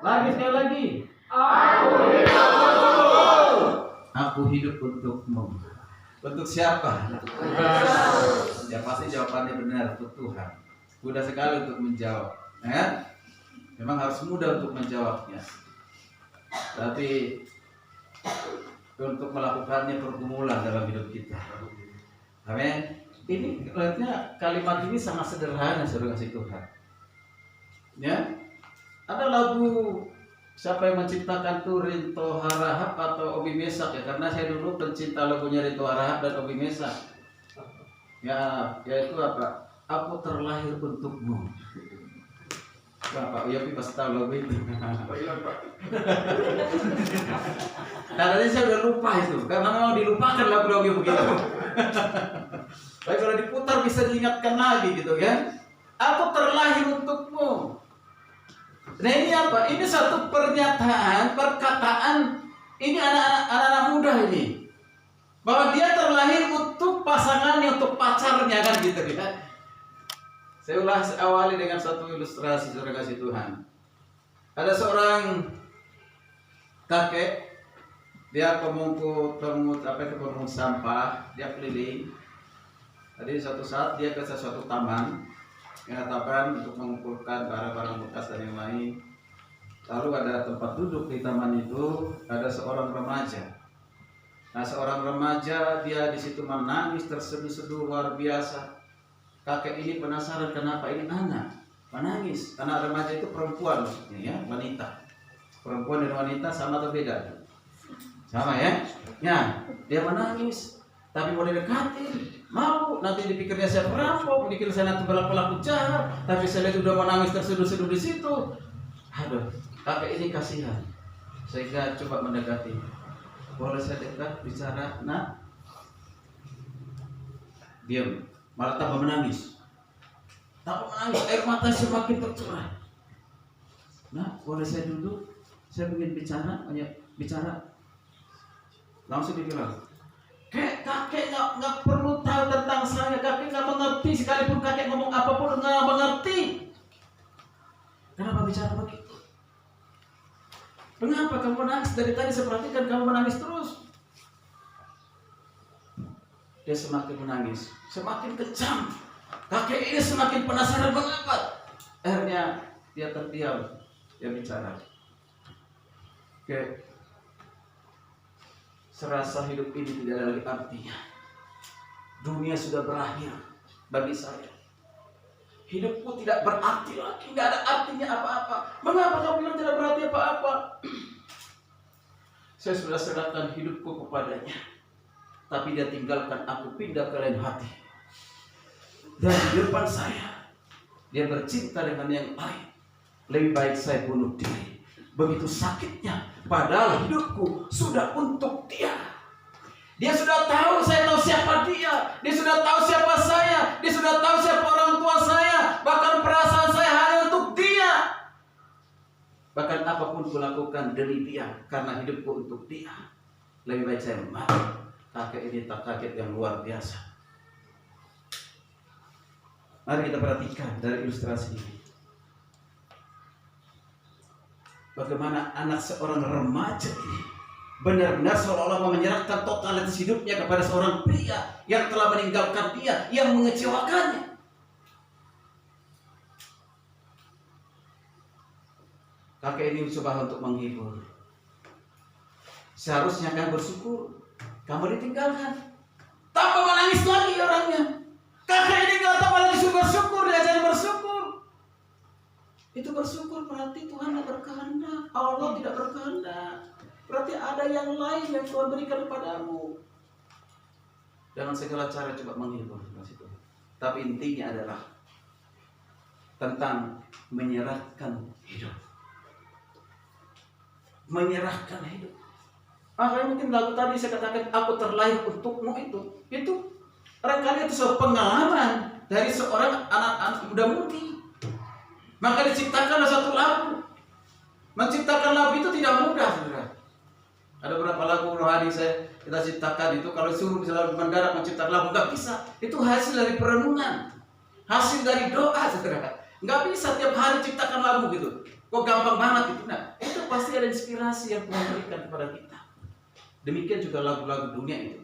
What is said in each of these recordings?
Lagi sekali lagi. Aku hidup untukmu. Aku hidup untukmu. Untuk siapa? Ya pasti jawabannya benar, untuk Tuhan. Mudah sekali untuk menjawab. Ya? Memang harus mudah untuk menjawabnya. Tapi untuk melakukannya pergumulan dalam hidup kita. Amin. Ini kelihatannya kalimat ini sangat sederhana, saudara kasih Tuhan. Ya, ada lagu siapa yang menciptakan tuh Rinto Harahap atau Obi Mesak ya? Karena saya dulu pencinta lagunya Rinto Harahap dan Obi Mesak. Ya, yaitu apa? Aku terlahir untukmu. Pak Yopi pasti tahu lagu itu. Tadi saya udah lupa itu, karena memang dilupakan lagu-lagu begitu. Tapi kalau diputar bisa diingatkan lagi gitu kan. Aku terlahir untukmu. Nah ini apa? Ini satu pernyataan, perkataan. Ini anak-anak muda ini, bahwa dia terlahir untuk pasangannya, untuk pacarnya kan gitu kan. Saya awali dengan satu ilustrasi, saudara kasih Tuhan. Ada seorang kakek, dia pemungut sampah, dia keliling. Tadi suatu saat dia ke sesuatu taman, mengatakan untuk mengumpulkan barang-barang bekas dan yang lain. Lalu ada tempat duduk di taman itu, ada seorang remaja. Nah, seorang remaja dia di situ menangis terseduh-seduh luar biasa. Kakek ini penasaran kenapa ini anak menangis. Anak remaja itu perempuan maksudnya ya, wanita. Perempuan dan wanita sama atau beda? Sama ya? Ya, dia menangis. Tapi mau didekatin, mau nanti dipikirnya saya perampok, dipikir saya nanti pelaku jahat. Tapi saya lihat udah menangis terseduh-seduh di situ. Aduh, kakek ini kasihan. Sehingga coba mendekati. Boleh saya dekat bicara, nak? Diam. Malah tambah menangis. Tambah menangis, air mata semakin tercurah. Nah, boleh saya duduk? Saya ingin bicara, bicara. Langsung dibilang, kakek nggak perlu tahu tentang saya. Kakek nggak mengerti, sekalipun kakek ngomong apapun nggak mengerti. Kenapa bicara begitu? Kenapa kamu menangis? Dari tadi saya perhatikan kamu menangis terus. Dia semakin menangis, semakin kejam. Kakek ini semakin penasaran mengapa. Akhirnya dia terdiam, dia bicara. Oke, serasa hidup ini tidak ada lagi artinya. Dunia sudah berakhir bagi saya. Hidupku tidak berarti lagi, tidak ada artinya apa-apa. Mengapa kamu bilang tidak berarti apa-apa? Saya sudah serahkan hidupku kepadanya. Tapi dia tinggalkan aku pindah ke lain hati. Dan di depan saya, dia bercinta dengan yang lain. Lebih baik saya bunuh diri. Begitu sakitnya, padahal hidupku sudah untuk dia. Dia sudah tahu, saya tahu siapa dia. Dia sudah tahu siapa saya. Dia sudah tahu siapa orang tua saya. Bahkan perasaan saya hanya untuk dia. Bahkan apapun kulakukan demi dia, karena hidupku untuk dia. Lebih baik saya mati. Kakek ini tak kaget yang luar biasa. Mari kita perhatikan dari ilustrasi ini. Bagaimana anak seorang remaja ini benar-benar seolah-olah menyerahkan totalitas hidupnya kepada seorang pria yang telah meninggalkan dia, yang mengecewakannya. Kakek ini mencoba untuk menghibur. Seharusnya kan bersyukur. Kamu ditinggalkan. Tanpa menangis lagi orangnya. Kakek ini gak tahu lagi bersyukur, dia jadi bersyukur. Itu bersyukur berarti Tuhan tidak berkehendak. Allah tidak berkehendak. Berarti ada yang lain yang Tuhan berikan kepadamu. Dengan segala cara coba menghibur. Tapi intinya adalah tentang menyerahkan hidup. Menyerahkan hidup. Makanya mungkin lagu tadi saya katakan aku terlahir untukmu itu barangkali itu suatu pengalaman dari seorang anak-anak muda-mudi. Maka diciptakanlah satu lagu. Menciptakan lagu itu tidak mudah, saudara. Ada beberapa lagu rohani kita ciptakan itu kalau suruh misalnya mendarat menciptakan lagu nggak bisa. Itu hasil dari perenungan, hasil dari doa, saudara. Nggak bisa tiap hari ciptakan lagu gitu. Kok gampang banget itu? Nah, pasti ada inspirasi yang Tuhan berikan kepada kita. Demikian juga lagu-lagu dunia itu.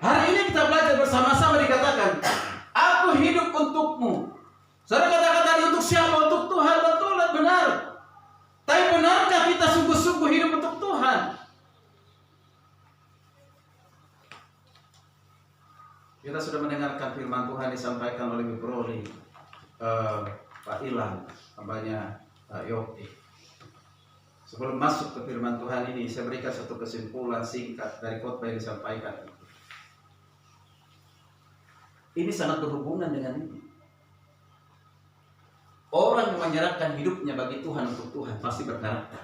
Hari ini kita belajar bersama-sama dikatakan, aku hidup untukmu. Saudara kata-kata tadi untuk siapa? Untuk Tuhan, betul dan benar. Tapi benarkah kita sungguh-sungguh hidup untuk Tuhan? Kita sudah mendengarkan firman Tuhan disampaikan oleh Broli, Pak Ilan, hambanya Pak Yopi. Sebelum masuk ke firman Tuhan ini, saya berikan satu kesimpulan singkat dari khotbah yang disampaikan. Ini sangat berhubungan dengan ini. Orang yang menyerahkan hidupnya bagi Tuhan untuk Tuhan pasti berkarakter.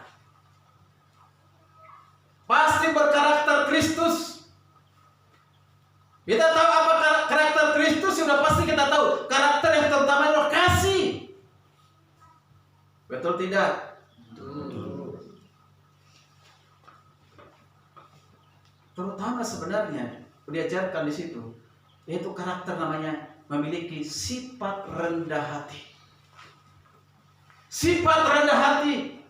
Pasti berkarakter Kristus. Kita tahu apa karakter Kristus, sudah pasti kita tahu. Karakter yang terutama adalah kasih. Betul tidak? Betul. Terutama sebenarnya diajarkan di situ, yaitu karakter namanya memiliki sifat rendah hati. Sifat rendah hati.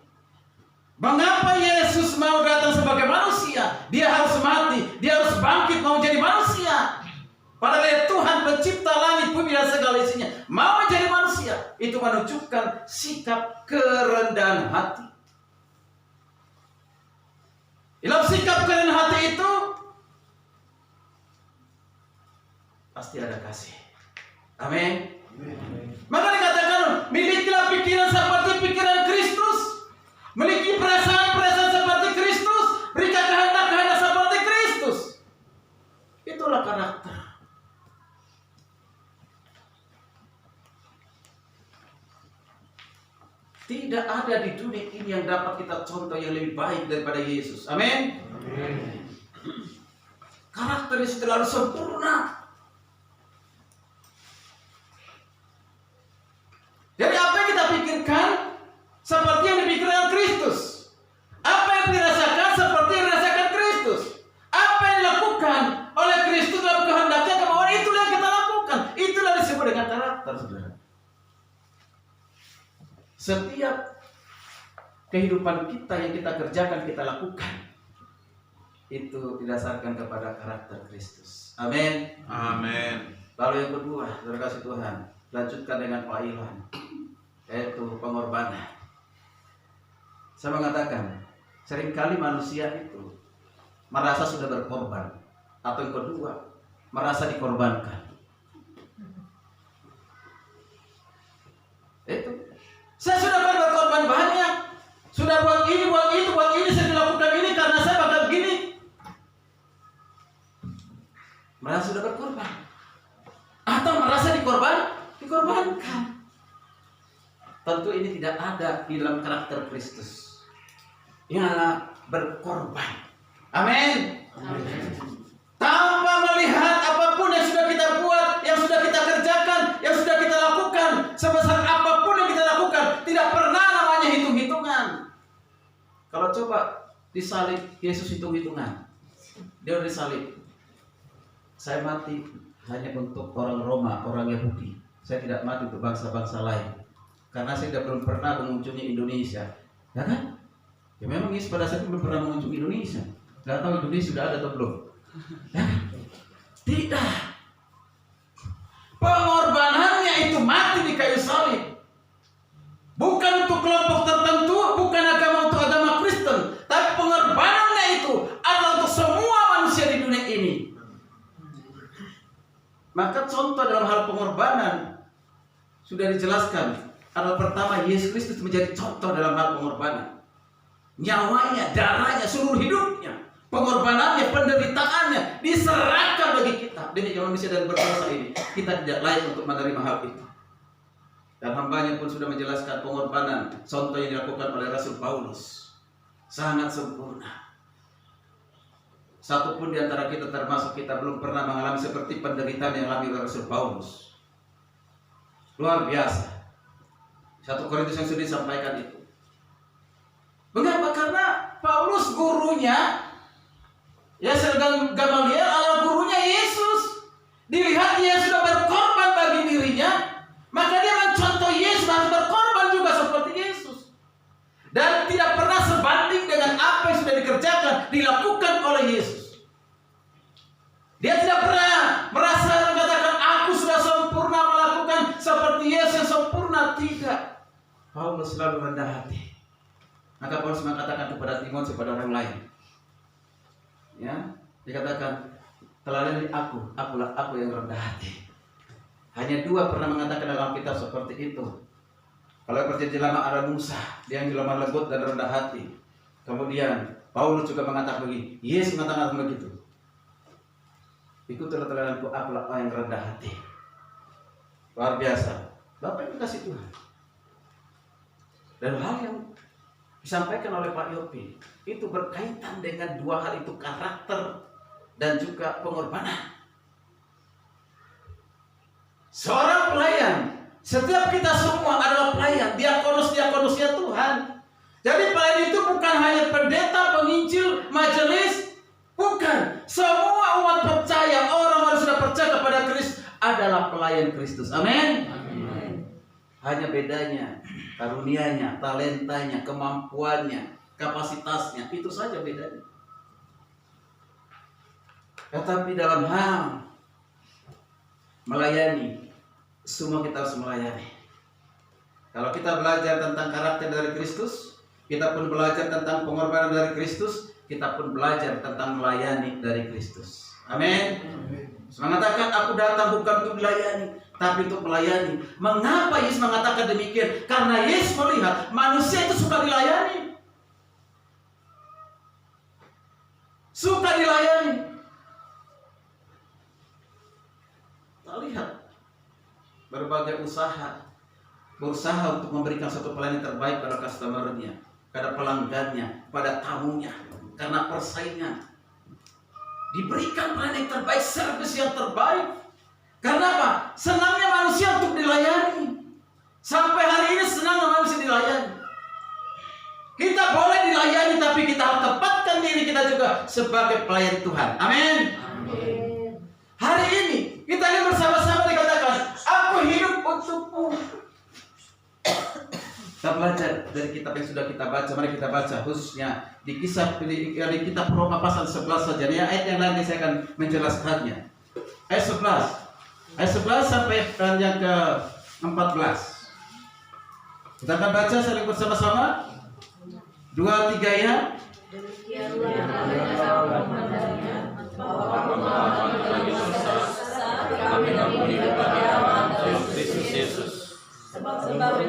Mengapa Yesus mau datang sebagai manusia? Dia harus mati, dia harus bangkit mau jadi manusia. Padahal Tuhan pencipta langit, bumi dan segala isinya mau menjadi manusia. Itu menunjukkan sikap kerendahan hati. Dalam sikap kerendahan hati itu pasti ada kasih. Amin. Maka dikatakan, milikilah pikiran seperti pikiran Kristus, miliki perasaan-perasaan seperti Kristus, berikan kehendak-kehendak seperti Kristus. Itulah karakter. Tidak ada di dunia ini yang dapat kita contoh yang lebih baik daripada Yesus. Amin. Karakternya terlalu sempurna. Jadi apa yang kita pikirkan seperti yang dipikirkan Kristus. Apa yang dirasakan seperti yang dirasakan Kristus. Apa yang dilakukan oleh Kristus dalam kehendaknya kemauan, itulah yang kita lakukan. Itulah disebut dengan karakter, saudara. Setiap kehidupan kita yang kita kerjakan, kita lakukan, itu didasarkan kepada karakter Kristus. Amin. Amin. Lalu yang kedua, saudara kasih Tuhan, lanjutkan dengan Pak Ilhan, yaitu pengorbanan. Saya mengatakan, seringkali manusia itu merasa sudah berkorban, atau yang kedua, merasa dikorbankan. Itu, saya sudah berkorban banyak, sudah buat ini, buat itu, buat ini, saya dilakukan ini karena saya bakal begini. Merasa sudah berkorban, atau merasa dikorbankan. Tentu ini tidak ada di dalam karakter Kristus. Ialah berkorban. Amin. Tanpa melihat apapun yang sudah kita buat, yang sudah kita kerjakan, yang sudah kita lakukan, sebesar apapun yang kita lakukan, tidak pernah namanya hitung-hitungan. Kalau coba disalib, Yesus hitung-hitungan. Dia udah disalib. Saya mati hanya untuk orang Roma, orang Yahudi. Saya tidak mati untuk bangsa-bangsa lain. Karena saya belum pernah mengunjungi Indonesia. Ya kan? Ya memang Yesus pada saat itu belum pernah mengunjungi Indonesia. Tidak tahu Indonesia sudah ada atau belum. Ya? Tidak. Pengorbanannya itu mati di kayu salib. Bukan untuk kelompok tertentu, bukan untuk agama Kristen. Tapi pengorbanannya itu adalah untuk semua manusia di dunia ini. Maka contoh dalam hal pengorbanan sudah dijelaskan. Adalah pertama, Yesus Kristus menjadi contoh dalam hal pengorbanan. Nyawanya, darahnya, seluruh hidupnya, pengorbanannya, penderitaannya diserahkan bagi kita. Demikian manusia dan berdosa ini, kita tidak layak untuk menerima hal itu. Dan hambanya pun sudah menjelaskan pengorbanan. Contoh yang dilakukan oleh Rasul Paulus sangat sempurna. Satu pun di antara kita, termasuk kita, belum pernah mengalami seperti penderitaan yang alami oleh Rasul Paulus. Luar biasa. 1 Korintus yang sudah disampaikan itu. Mengapa? Karena Paulus gurunya, ya Sergang Gamaliel adalah gurunya Yesus. Dilihat dia sudah berkorban bagi dirinya, maka dia mencontoh Yesus harus berkorban juga seperti Yesus. Dan tidak pernah sebatas Paulus selalu rendah hati. Maka Paulus mengatakan kepada Timotius, kepada orang lain, ya, dikatakan, teladani akulah aku yang rendah hati. Hanya 2 pernah mengatakan dalam kitab seperti itu. Kalau perjanjian lama ada Musa, dia yang lemah lembut dan rendah hati. Kemudian Paulus juga mengatakan begini, Yesus mengatakan begitu. Ikutlah teladanku, akulah orang yang rendah hati. Luar biasa. Bapak yang kasih Tuhan. Dan hal yang disampaikan oleh Pak Yopi itu berkaitan dengan 2 hal itu, karakter dan juga pengorbanan. Seorang pelayan, setiap kita semua adalah pelayan, diakonusnya Tuhan. Jadi pelayan itu bukan hanya pendeta, penginjil, majelis, bukan. Semua umat percaya, orang-orang sudah percaya kepada Kristus adalah pelayan Kristus. Amin. Hanya bedanya karunianya, talentanya, kemampuannya, kapasitasnya, itu saja bedanya. Tetapi dalam hal melayani, semua kita harus melayani. Kalau kita belajar tentang karakter dari Kristus, kita pun belajar tentang pengorbanan dari Kristus, kita pun belajar tentang melayani dari Kristus. Amin. Mengatakan, aku datang bukan untuk melayani, tapi untuk melayani. Mengapa Yesus mengatakan demikian? Karena Yesus melihat manusia itu suka dilayani. Suka dilayani. Kita lihat berbagai berusaha untuk memberikan satu pelayanan terbaik pada customer-nya, pada pelanggannya, pada tamunya, karena persaingan. Diberikan pelayanan yang terbaik, servis yang terbaik. Karena apa? Senangnya manusia untuk dilayani. Sampai hari ini senang manusia dilayani. Kita boleh dilayani, tapi kita harus tempatkan diri kita juga sebagai pelayan Tuhan. Amin. Hari ini kita ingin bersama-sama dikatakan, aku hidup untukmu. Kita belajar dari kitab yang sudah kita baca. Mari kita baca khususnya di kisah di kitab Roma pasal 11 saja. Ya, ayat yang lain saya akan menjelaskannya. Ayat 11 sampai yang ke-14. Kita akan baca saling bersama-sama. 2, 3 ya. Sebab itu lagi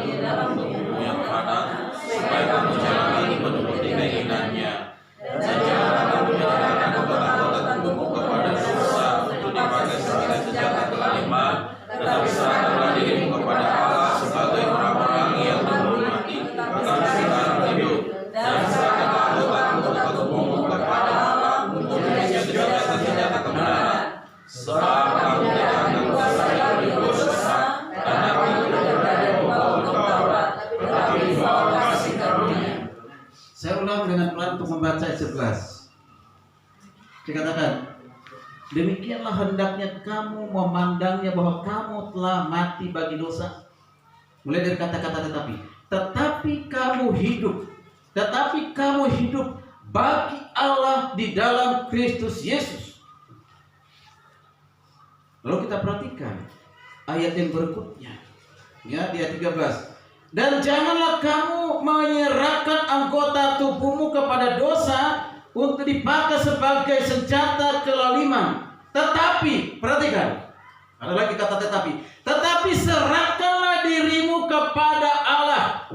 di dalam tubuhmu yang padat, supaya kamu jalani menuruti keinginannya, dan jangan kamu menyerahkan anggota-anggota tubuhmu kepada dosa untuk dipakai sebagai senjata kezaliman, tetapi serahkanlah dirimu kepada Allah sebagai orang-orang yang belum mati, tetapi sekarang hidup, dan serahkanlah anggota-anggota tubuhmu kepada Allah untuk menjadi senjata-senjata kebenaran. Sebab kamu tidak akan bersaing di dosa, karena kamu tidak berada di bawah Taurat, tetapi di bawah kasih karunia. Saya ulang dengan pelan untuk membaca ayat 11. Dikatakan, demikianlah hendaknya kamu memandangnya bahwa kamu telah mati bagi dosa. Mulai dari kata-kata tetapi kamu hidup bagi Allah di dalam Kristus Yesus. Lalu kita perhatikan ayat yang berikutnya, ya, di ayat 13. Dan janganlah kamu menyerahkan anggota tubuhmu kepada dosa untuk dipakai sebagai senjata kezaliman. Tetapi, perhatikan, ada lagi kata tetapi serahkanlah dirimu kepada Allah.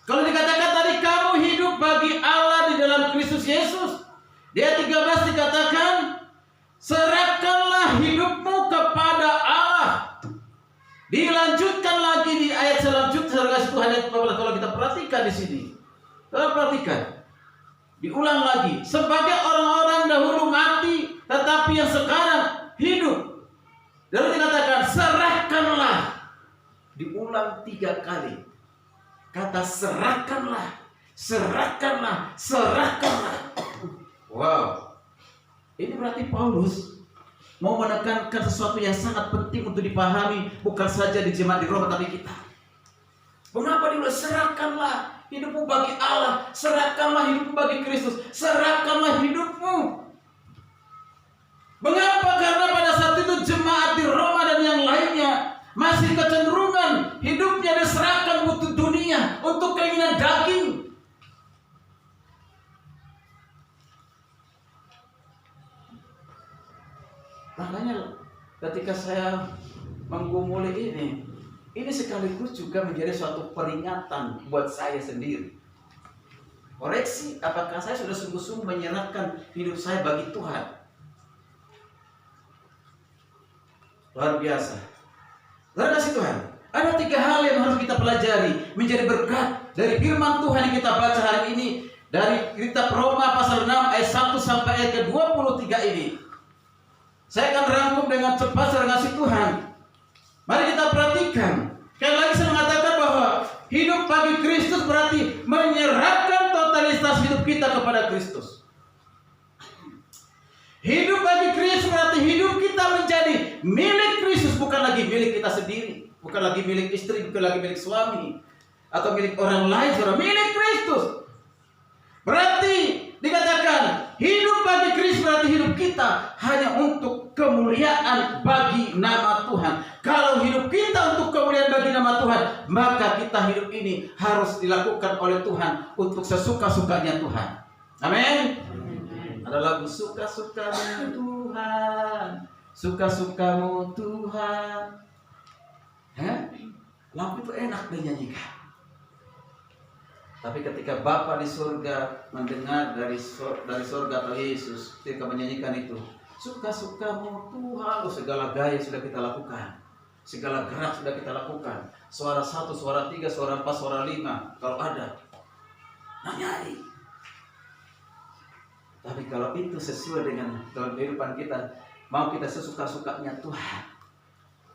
Kalau dikatakan tadi kamu hidup bagi Allah di dalam Kristus Yesus, di ayat 13 dikatakan serahkanlah hidupmu kepada Allah. Dilanjutkan lagi di ayat selanjutnya, ayat 14. Kalau kita perhatikan di sini, kita perhatikan, diulang lagi, sebagai orang-orang dahulu mati, tetapi yang sekarang hidup. Lalu dikatakan serahkanlah. Diulang 3 kali. Kata serahkanlah. Wow. Ini berarti Paulus mau menekankan sesuatu yang sangat penting untuk dipahami, bukan saja di jemaat di Roma, tapi kita. Mengapa dia serahkanlah hidupmu bagi Allah, serahkanlah hidupmu bagi Kristus, serahkanlah hidupmu. Mengapa? Karena pada saat itu jemaat di Roma dan yang lainnya masih kecenderungan Firman, hidupnya diserahkan untuk dunia, untuk keinginan daging. Makanya ketika saya menggumuli ini sekaligus juga menjadi suatu peringatan buat saya sendiri. Koreksi, apakah saya sudah sungguh-sungguh menyerahkan hidup saya bagi Tuhan? Luar biasa. Luar kasih Tuhan. Ada 3 hal yang harus kita pelajari menjadi berkat dari firman Tuhan yang kita baca hari ini dari kitab Roma pasal 6 ayat 1 sampai ayat ke-23 ini. Saya akan rangkum dengan cepat secara kasih Tuhan. Mari kita perhatikan. Sekali lagi saya mengatakan bahwa hidup bagi Kristus berarti menyerahkan totalitas hidup kita kepada Kristus. Hidup bagi Kristus berarti hidup kita menjadi milik Kristus, bukan lagi milik kita sendiri, bukan lagi milik istri, bukan lagi milik suami atau milik orang lain, saudara, milik Kristus. Berarti dikatakan hidup bagi Kristus berarti hidup kita hanya untuk kemuliaan bagi nama Tuhan. Kalau hidup kita untuk kemuliaan bagi nama Tuhan, maka kita hidup ini harus dilakukan oleh Tuhan untuk sesuka-sukanya Tuhan. Amin. Ada lagu suka-sukamu Tuhan, suka-sukamu Tuhan. Lagu itu enak dinyanyikan. Tapi ketika Bapa di surga mendengar dari surga atau Yesus ketika menyanyikan itu, suka-sukamu Tuhan, segala gaya sudah kita lakukan, segala gerak sudah kita lakukan, suara 1, suara 3, suara 4, suara 5 kalau ada, nyanyi. Tapi kalau itu sesuai dengan dalam kehidupan kita, mau kita sesuka-sukanya Tuhan,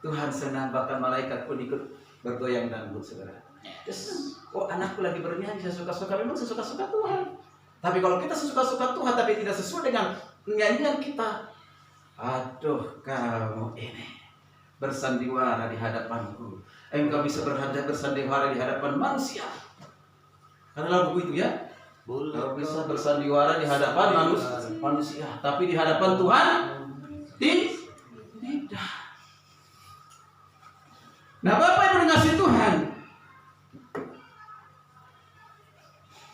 Tuhan senang, bahkan malaikat pun ikut bergoyang dangdut, saudara. Oh, anakku lagi bernyanyi, saya suka-suka, memang saya suka-suka Tuhan. Tapi kalau kita suka-suka Tuhan tapi tidak sesuai dengan nyanyian kita, aduh kamu ini bersandiwara di hadapanku, engkau bisa bersandiwara di hadapan manusia. Karena buku itu ya, kalau bisa bersandiwara di hadapan manusia, tapi di hadapan Tuhan tidak. Nah, Bapak Ibu dikasih Tuhan,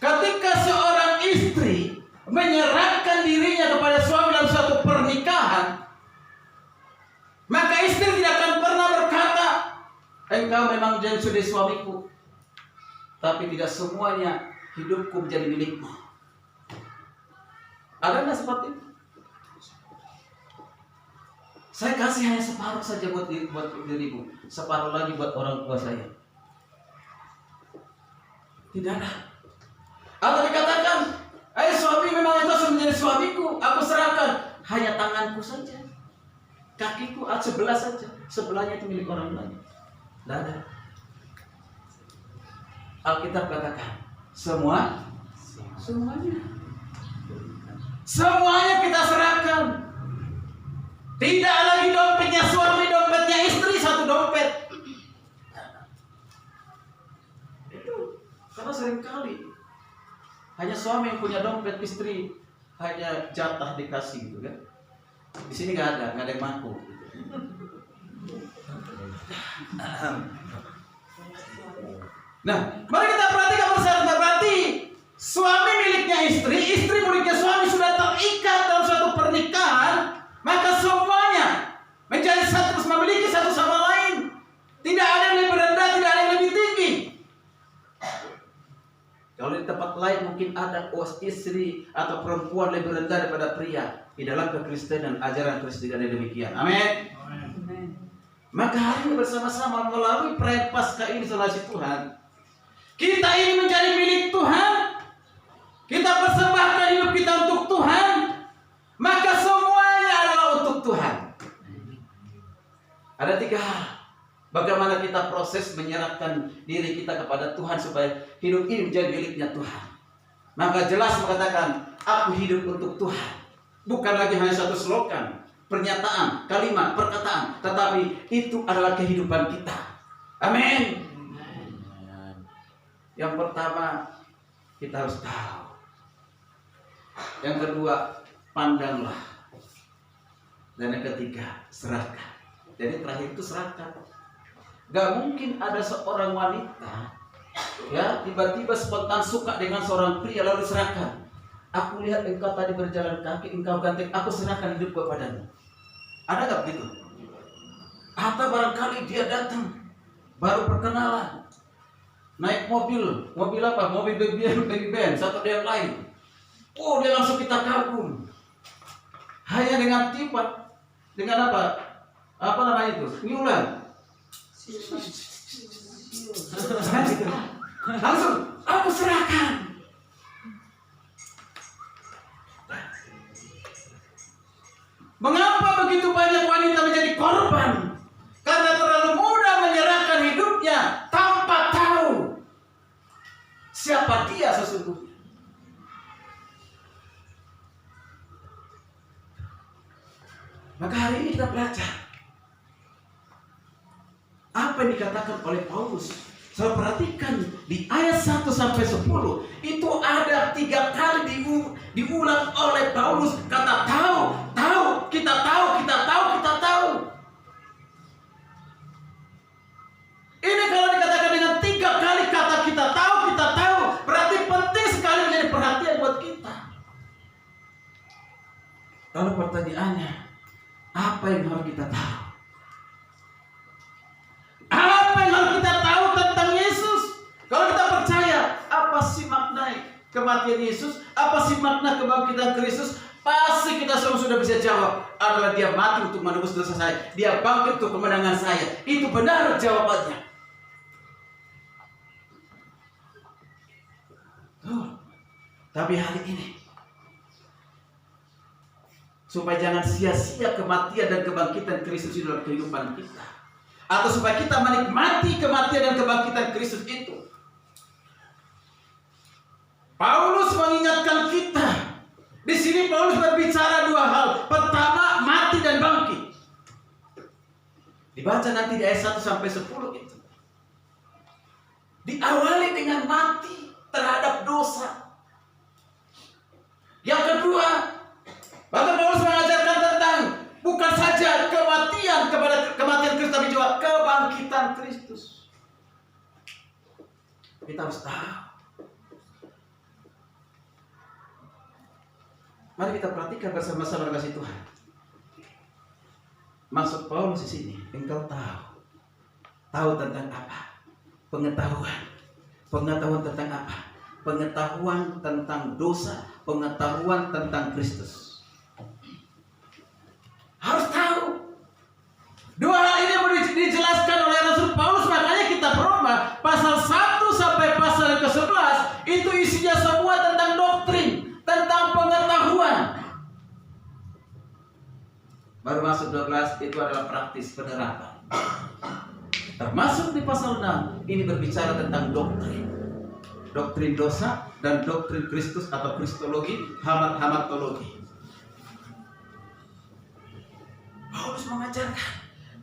ketika seorang istri menyerahkan dirinya kepada suami dalam suatu pernikahan, maka istri tidak akan pernah berkata, engkau memang sudah suamiku, tapi tidak semuanya hidupku menjadi milikmu. Ada nggak seperti itu? Saya kasih hanya separuh saja buat dirimu, separuh lagi buat orang tua saya. Tidak ada. Atau dikatakan, suami memang itu menjadi suamiku, aku serahkan hanya tanganku saja, kakiku sebelah saja, sebelahnya itu milik orang lain. Tidak ada. Alkitab katakan semuanya kita serahkan. Tidak lagi dompetnya suami, dompetnya istri, satu dompet. Itu karena seringkali hanya suami yang punya dompet, istri hanya jatah dikasih gitu kan. Di sini nggak ada yang mampu. Nah, mari kita perhatikan bersama, berarti suami miliknya istri, istri miliknya suami sudah terikat dalam suatu pernikahan, maka semuanya menjadi satu, memiliki satu sama lain. Tidak ada yang lebih rendah, tidak ada yang lebih tinggi. Kalau di tempat lain mungkin ada istri atau perempuan lebih rendah daripada pria. Di dalam kekristenan, ajaran Kristus tidak ada demikian. Amin. Maka hari ini bersama-sama melalui perayaan Paskah ini, saudara Tuhan, kita ini menjadi milik Tuhan. Kita persembahkan hidup kita untuk Tuhan. Maka semuanya adalah untuk Tuhan. Ada 3 hal. Bagaimana kita proses menyerahkan diri kita kepada Tuhan supaya hidup ini menjadi miliknya Tuhan. Maka jelas mengatakan, aku hidup untuk Tuhan. Bukan lagi hanya satu slogan, pernyataan, kalimat, perkataan, tetapi itu adalah kehidupan kita. Amin. Yang pertama, kita harus tahu. Yang kedua, pandanglah. Dan yang ketiga, serahkan. Jadi terakhir itu serahkan. Gak mungkin ada seorang wanita ya tiba-tiba spontan suka dengan seorang pria lalu diserahkan. Aku lihat engkau tadi berjalan kaki, engkau ganteng, aku serahkan hidup kepadamu. Ada gak begitu? Atau barangkali dia datang baru perkenalan, naik mobil apa? Mobil baby band satu dia yang lain. Oh, dia langsung kita kagum. Hanya dengan tiba, dengan apa? Apa namanya itu? Niulan. Langsung aku serahkan. Mengapa begitu banyak wanita menjadi korban? Karena terlalu mudah menyerahkan hidupnya tanpa tahu siapa dia sesungguhnya. Maka hari ini kita belajar apa yang dikatakan oleh Paulus. Saya perhatikan di ayat 1 sampai 10 itu ada 3 kali diulang oleh Paulus kata tahu, kita tahu. Ini kalau dikatakan dengan 3 kali kata kita tahu, berarti penting sekali menjadi perhatian buat kita. Lalu pertanyaannya, apa yang harus kita tahu? Apa yang harus kita tahu tentang Yesus? Kalau kita percaya, apa sih makna kematian Yesus? Apa sih makna kebangkitan Kristus? Pasti kita semua sudah bisa jawab. Adalah dia mati untuk menebus dosa saya. Dia bangkit untuk kemenangan saya. Itu benar jawabannya. Tapi hari ini, supaya jangan sia-sia kematian dan kebangkitan Kristus di dalam kehidupan kita, atau supaya kita menikmati kematian dan kebangkitan Kristus itu, Paulus mengingatkan kita. Di sini Paulus berbicara 2 hal. Pertama, mati dan bangkit. Dibaca nanti di ayat 1 sampai 10 itu. Diawali dengan mati terhadap dosa. Yang kedua, bahkan Paulus mengajarkan tentang bukan saja kematian Kristus, tapi juga kebangkitan Kristus. Kita harus tahu. Mari kita perhatikan bersama-sama kasih Tuhan. Maksud Paulus di sini, engkau tahu tentang apa? Pengetahuan tentang apa? Pengetahuan tentang dosa, pengetahuan tentang Kristus. Harus tahu. 2 hal ini mau dijelaskan oleh Rasul Paulus, makanya kitab Roma pasal 1 sampai pasal ke-11 itu isinya semua tentang doktrin, tentang pengetahuan. Baru masuk 12 itu adalah praktis penerapan. Termasuk di pasal 6 ini berbicara tentang doktrin dosa dan doktrin Kristus atau kristologi, hamartologi. Paulus mengajarkan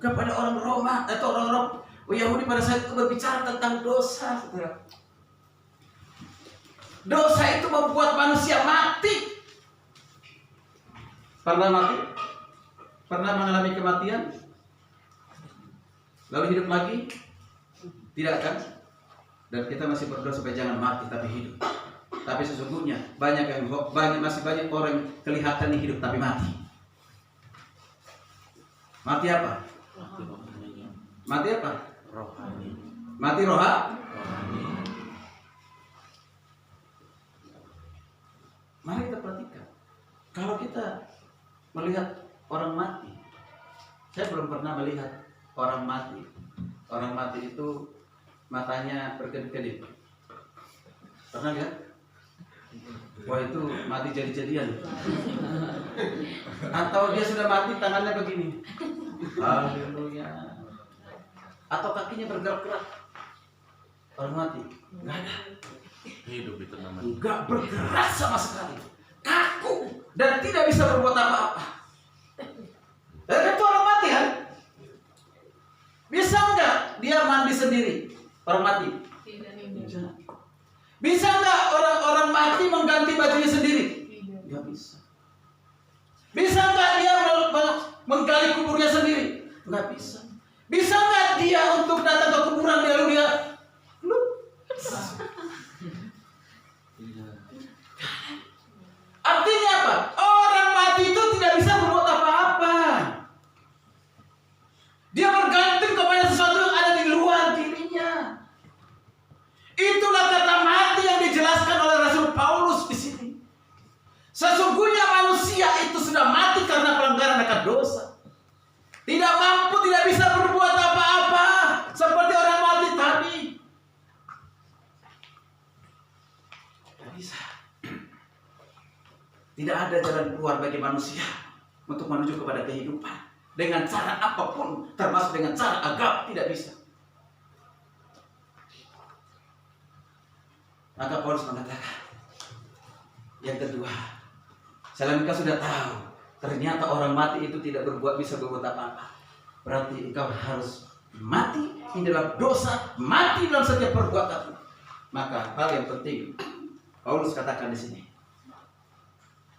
kepada orang Roma atau orang Yahudi pada saat itu berbicara tentang dosa. Dosa itu membuat manusia mati. Pernah mati? Pernah mengalami kematian? Lalu hidup lagi? Tidak kan? Dan kita masih berdoa supaya jangan mati tapi hidup. Tapi sesungguhnya masih banyak orang yang kelihatan hidup tapi mati. Mati apa? Mati apa? Rohani. Mati rohani. Mari kita perhatikan. Kalau kita melihat orang mati, saya belum pernah melihat orang mati. Orang mati itu matanya berkedip-kedip. Pernah lihat? Wah, itu mati jadi-jadian. Atau dia sudah mati tangannya begini. Haleluya. Atau kakinya bergerak-gerak. Orang mati nggak ada. Hidup itu namanya. Nggak bergerak sama sekali. Kaku dan tidak bisa berbuat apa-apa. Dan itu orang mati kan? Bisa nggak dia mandi sendiri? Orang mati? Tidak. Bisa nggak orang mati mengganti bajunya sendiri? Nggak bisa. Bisa nggak dia menggali kuburnya sendiri? Nggak bisa. Bisa nggak dia untuk datang ke kuburan dia lalu dia artinya apa? Orang mati itu tidak bisa berbuat apa-apa. Dia bergantung kepada sesuatu yang ada di luar dirinya. Itulah kata mati yang dijelaskan oleh Rasul Paulus di sini. Sesungguhnya manusia itu sudah mati karena pelanggaran akan dosa. Tidak mampu, tidak bisa berbuat apa-apa seperti orang mati tadi. Tidak bisa. Tidak ada jalan keluar bagi manusia untuk menuju kepada kehidupan dengan cara apapun, termasuk dengan cara agama, tidak bisa. Maka Paulus mengatakan yang kedua, selain engkau sudah tahu ternyata orang mati itu tidak bisa berbuat apa-apa, berarti engkau harus mati di dalam dosa, mati dalam setiap perbuatan. Maka hal yang penting Paulus katakan di sini,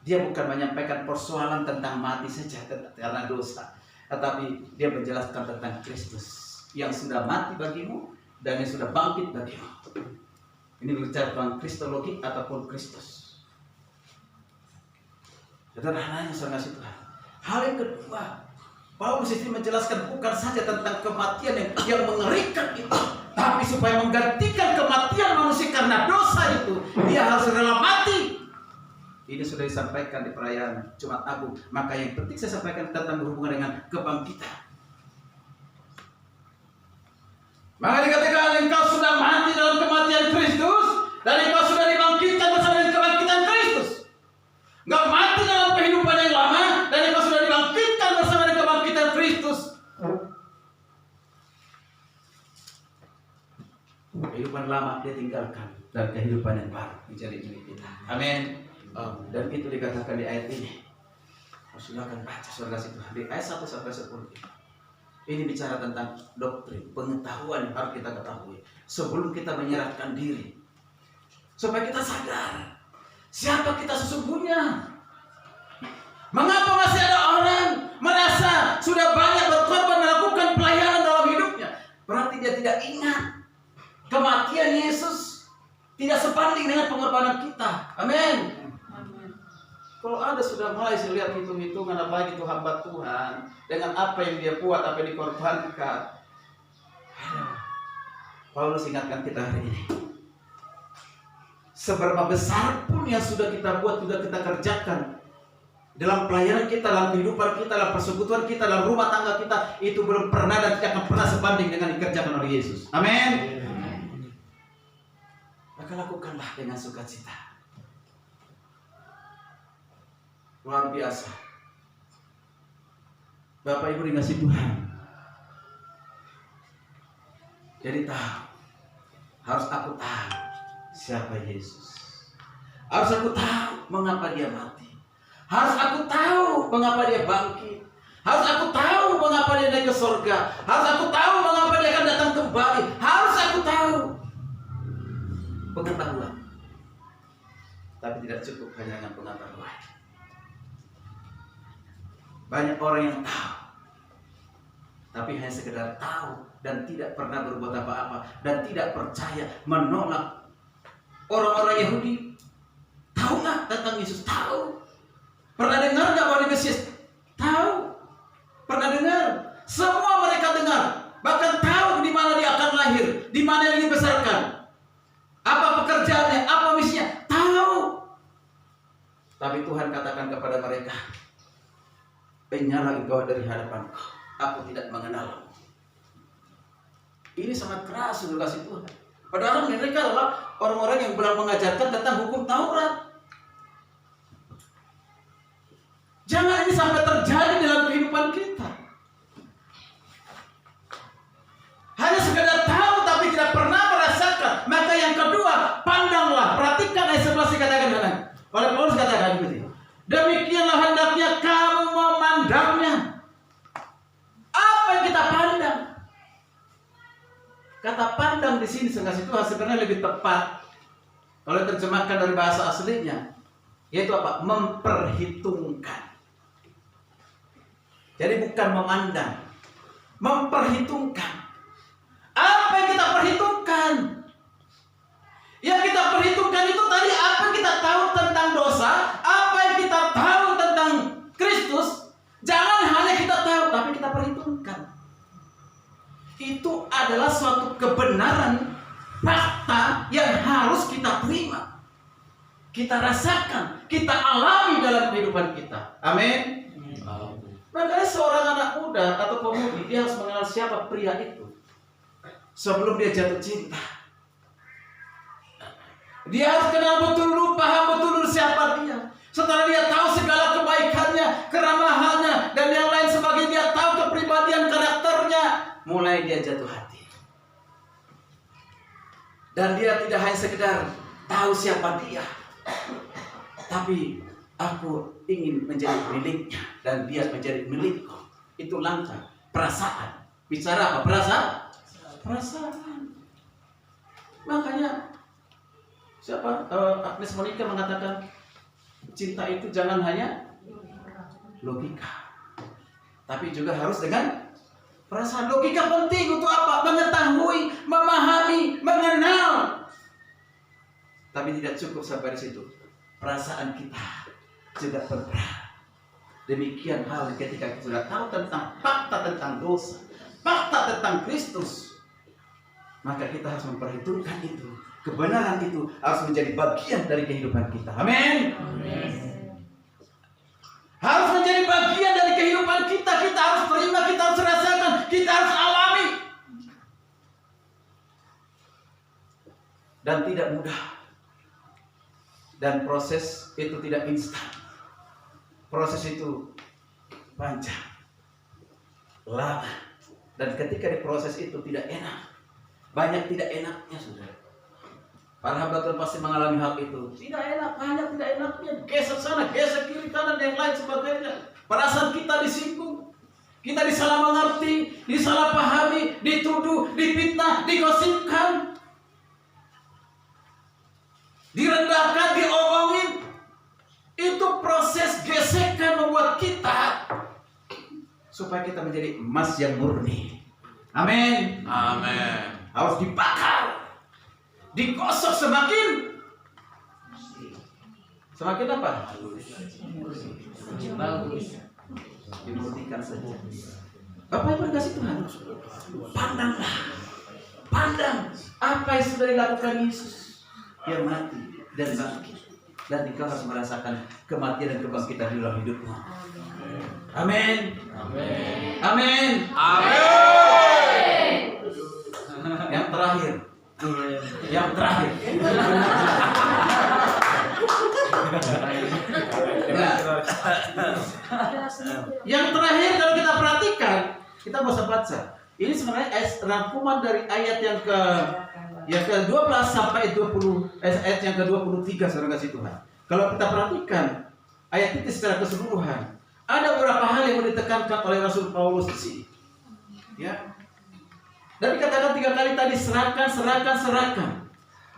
dia bukan menyampaikan persoalan tentang mati saja karena dosa, tetapi dia menjelaskan tentang Kristus yang sudah mati bagimu dan yang sudah bangkit bagimu. Ini berbicara tentang kristologi ataupun Kristus. Sederhananya saudara Tuhan. Hal yang kedua, Paulus ini menjelaskan bukan saja tentang kematian yang mengerikan itu, tapi supaya menggantikan kematian manusia karena dosa itu, dia harus rela mati. Ini sudah disampaikan di perayaan Jumat Agung. Maka yang penting saya sampaikan tentang berhubungan dengan kebangkitan. Maka dikatakan engkau sudah mati dalam kematian Kristus dan engkau sudah dibangkitkan bersama dengan kebangkitan Kristus. Enggak mati dalam kehidupan yang lama dan engkau sudah dibangkitkan bersama dengan kebangkitan Kristus. Kehidupan lama dia tinggalkan dan kehidupan yang baru menjadi milik kita. Amin. Dan itu dikatakan di ayat ini. Silakan baca saudara Tuhan di ayat 1 sampai 10. Ini bicara tentang doktrin, pengetahuan yang harus kita ketahui sebelum kita menyerahkan diri, supaya kita sadar siapa kita sesungguhnya. Mengapa masih ada orang merasa sudah banyak berkorban melakukan pelayanan dalam hidupnya? Berarti dia tidak ingat kematian Yesus tidak sebanding dengan pengorbanan kita. Amin. Kalau ada sudah mulai lihat hitung-hitungan apa itu hamba Tuhan dengan apa yang dia buat, apa yang dikorbankan. Paulus ingatkan kita hari ini. Seberapa besar pun yang sudah kita buat, sudah kita kerjakan dalam pelayanan kita, dalam kehidupan kita, dalam persekutuan kita, dalam rumah tangga kita, itu belum pernah dan tidak akan pernah sebanding dengan dikerjakan oleh Yesus. Amin. Maka lakukanlah dengan sukacita. Luar biasa. Bapak Ibu dikasih Tuhan. Jadi harus aku tahu siapa Yesus. Harus aku tahu mengapa dia mati. Harus aku tahu mengapa dia bangkit. Harus aku tahu mengapa dia naik ke surga. Harus aku tahu mengapa dia akan datang kembali. Harus aku tahu. Pengetahuan. Tapi tidak cukup hanya dengan pengetahuan. Banyak orang yang tahu, tapi hanya sekedar tahu dan tidak pernah berbuat apa-apa dan tidak percaya, menolak. Orang-orang Yahudi tahu nggak tentang Yesus? Tahu. Pernah dengar nggak bahwa Mesias? Tahu. Pernah dengar? Semua mereka dengar. Bahkan tahu di mana dia akan lahir, di mana dia dibesarkan, apa pekerjaannya, apa misinya. Tahu. Tapi Tuhan katakan kepada mereka, "Penyala engkau dari hadapanku, aku tidak mengenalmu." Ini sangat keras sudah kasih Tuhan. Padahal mereka adalah orang-orang yang benar mengajarkan tentang hukum Taurat. Jangan ini sampai terjadi dalam kehidupan kita. Hanya sekedar tahu tapi tidak pernah merasakan. Maka yang kedua, pandanglah, perhatikan ayat 11 dikatakan. Oleh Paulus katakan begitu. Demikianlah hendaknya kamu memandangnya. Apa yang kita pandang? Kata pandang di sini sengaja Tuhan sebenarnya lebih tepat kalau terjemahkan dari bahasa aslinya, yaitu apa? Memperhitungkan. Jadi bukan memandang, memperhitungkan. Apa yang kita perhitungkan? Yang kita perhitungkan itu tadi apa yang kita tahu tentang dosa, apa yang kita tahu tentang Kristus. Jangan hanya kita tahu, tapi kita perhitungkan. Itu adalah suatu kebenaran, fakta yang harus kita terima, kita rasakan, kita alami dalam kehidupan kita. Amin. Makanya seorang anak muda atau pemudi, dia harus mengenal siapa pria itu sebelum dia jatuh cinta. Dia harus kenal betul, paham betul siapa dia. Setelah dia tahu segala kebaikannya, keramahannya, dan yang lain sebagainya, dia tahu kepribadian karakternya, mulai dia jatuh hati. Dan dia tidak hanya sekedar tahu siapa dia, tapi aku ingin menjadi miliknya dan dia menjadi milikku. Itu langkah perasaan. Bicara apa? Perasaan. Makanya siapa? Agnes Monica mengatakan cinta itu jangan hanya logika, tapi juga harus dengan perasaan. Logika penting untuk apa? Mengetahui, memahami, mengenal. Tapi tidak cukup sampai di situ. Perasaan kita juga berperan. Demikian hal ketika kita sudah tahu tentang fakta tentang dosa, fakta tentang Kristus, maka kita harus memperhitungkan itu. Kebenaran itu harus menjadi bagian dari kehidupan kita. Amin. Harus menjadi bagian dari kehidupan kita. Kita harus terima, kita harus rasakan, kita harus alami. Dan tidak mudah. Dan proses itu tidak instan. Proses itu panjang, lama. Dan ketika di proses itu tidak enak, banyak tidak enaknya, saudara. Para hamba Tuhan pasti mengalami hal itu. Tidak enak, banyak tidak enaknya. Geser sana, geser kiri, kanan, yang lain sebagainya. Perasaan kita disinggung, kita disalah mengerti, disalah pahami, dituduh, difitnah, digosipkan, direndahkan, diomongin. Itu proses gesekan membuat kita supaya kita menjadi emas yang murni. Amin. Amin. Harus dibakar, digosok semakin apa? Bagus. Dimurnikan saja. Bapak Ibu kasih Tuhan. Pandanglah. Pandang apa yang sudah dilakukan Yesus. Dia mati dan bangkit. Dan engkau harus merasakan kematian dan kebangkitan di dalam hidupmu. Amin. Amin. Amin. Amin. Yang terakhir. Yang terakhir. Yang terakhir kalau kita perhatikan, kita nggak usah baca. Ini sebenarnya rangkuman dari ayat yang ke-12 sampai 20, ayat yang ke-23, saudara kasih Tuhan. Kalau kita perhatikan ayat ini secara keseluruhan, ada beberapa hal yang ditekankan oleh Rasul Paulus di sini. Ya. Dan dikatakan 3 kali tadi serahkan.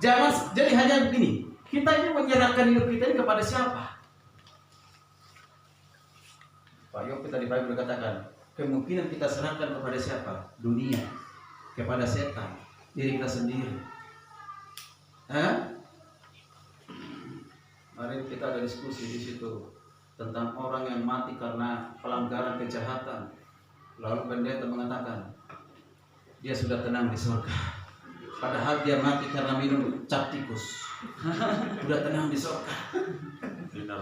Jangan jadi hanya begini. Kita ini menyerahkan hidup kita ini kepada siapa? Pak Yop tadi Bible berkatakan, kemungkinan kita serahkan kepada siapa? Dunia, kepada setan, diri kita sendiri. Mari kita ada diskusi di situ tentang orang yang mati karena pelanggaran kejahatan. Lalu pendeta mengatakan dia sudah tenang di surga, padahal dia mati karena minum cap tikus. Sudah tenang di surga.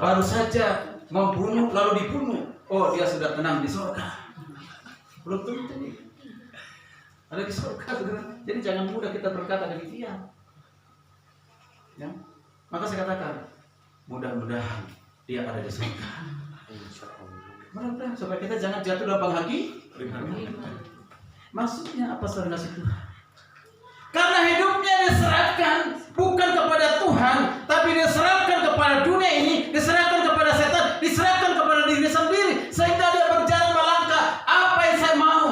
Baru saja membunuh lalu dibunuh. Oh, dia sudah tenang di surga. Belum tentu ada di surga. Jadi jangan mudah kita berkata demikian. Ya, maka saya katakan mudah-mudahan dia ada di surga. Mudah-mudahan supaya kita jangan jatuh dalam penghaki. Maksudnya apa saudara kasih Tuhan? Karena hidupnya diserahkan bukan kepada Tuhan, tapi diserahkan kepada dunia ini, diserahkan kepada setan, diserahkan kepada diri sendiri, sehingga dia berjalan melangkah. Apa yang saya mau,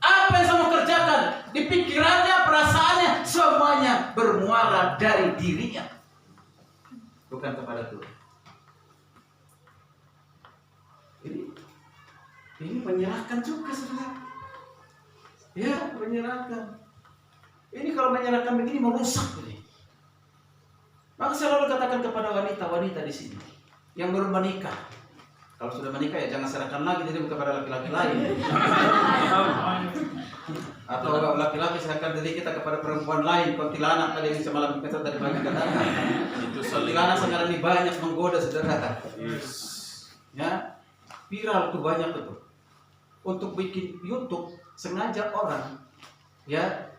apa yang saya mau kerjakan, di pikirannya, perasaannya, semuanya bermuara dari dirinya, bukan kepada Tuhan. Ini menyerahkan juga, saudara. Ya, menyerahkan. Ini kalau menyerahkan begini merusak ini. Maka saya selalu katakan kepada wanita-wanita di sini yang belum menikah, kalau sudah menikah ya jangan serahkan lagi diri kepada laki-laki lain. Atau laki-laki serahkan diri kita kepada perempuan lain, kuntilanak tadi yang semalam kita tadi pagi katakan. Itu Kuntilanak sekarang ini banyak menggoda saudara. Ya, viral tuh banyak itu. Untuk bikin YouTube sengaja orang, ya.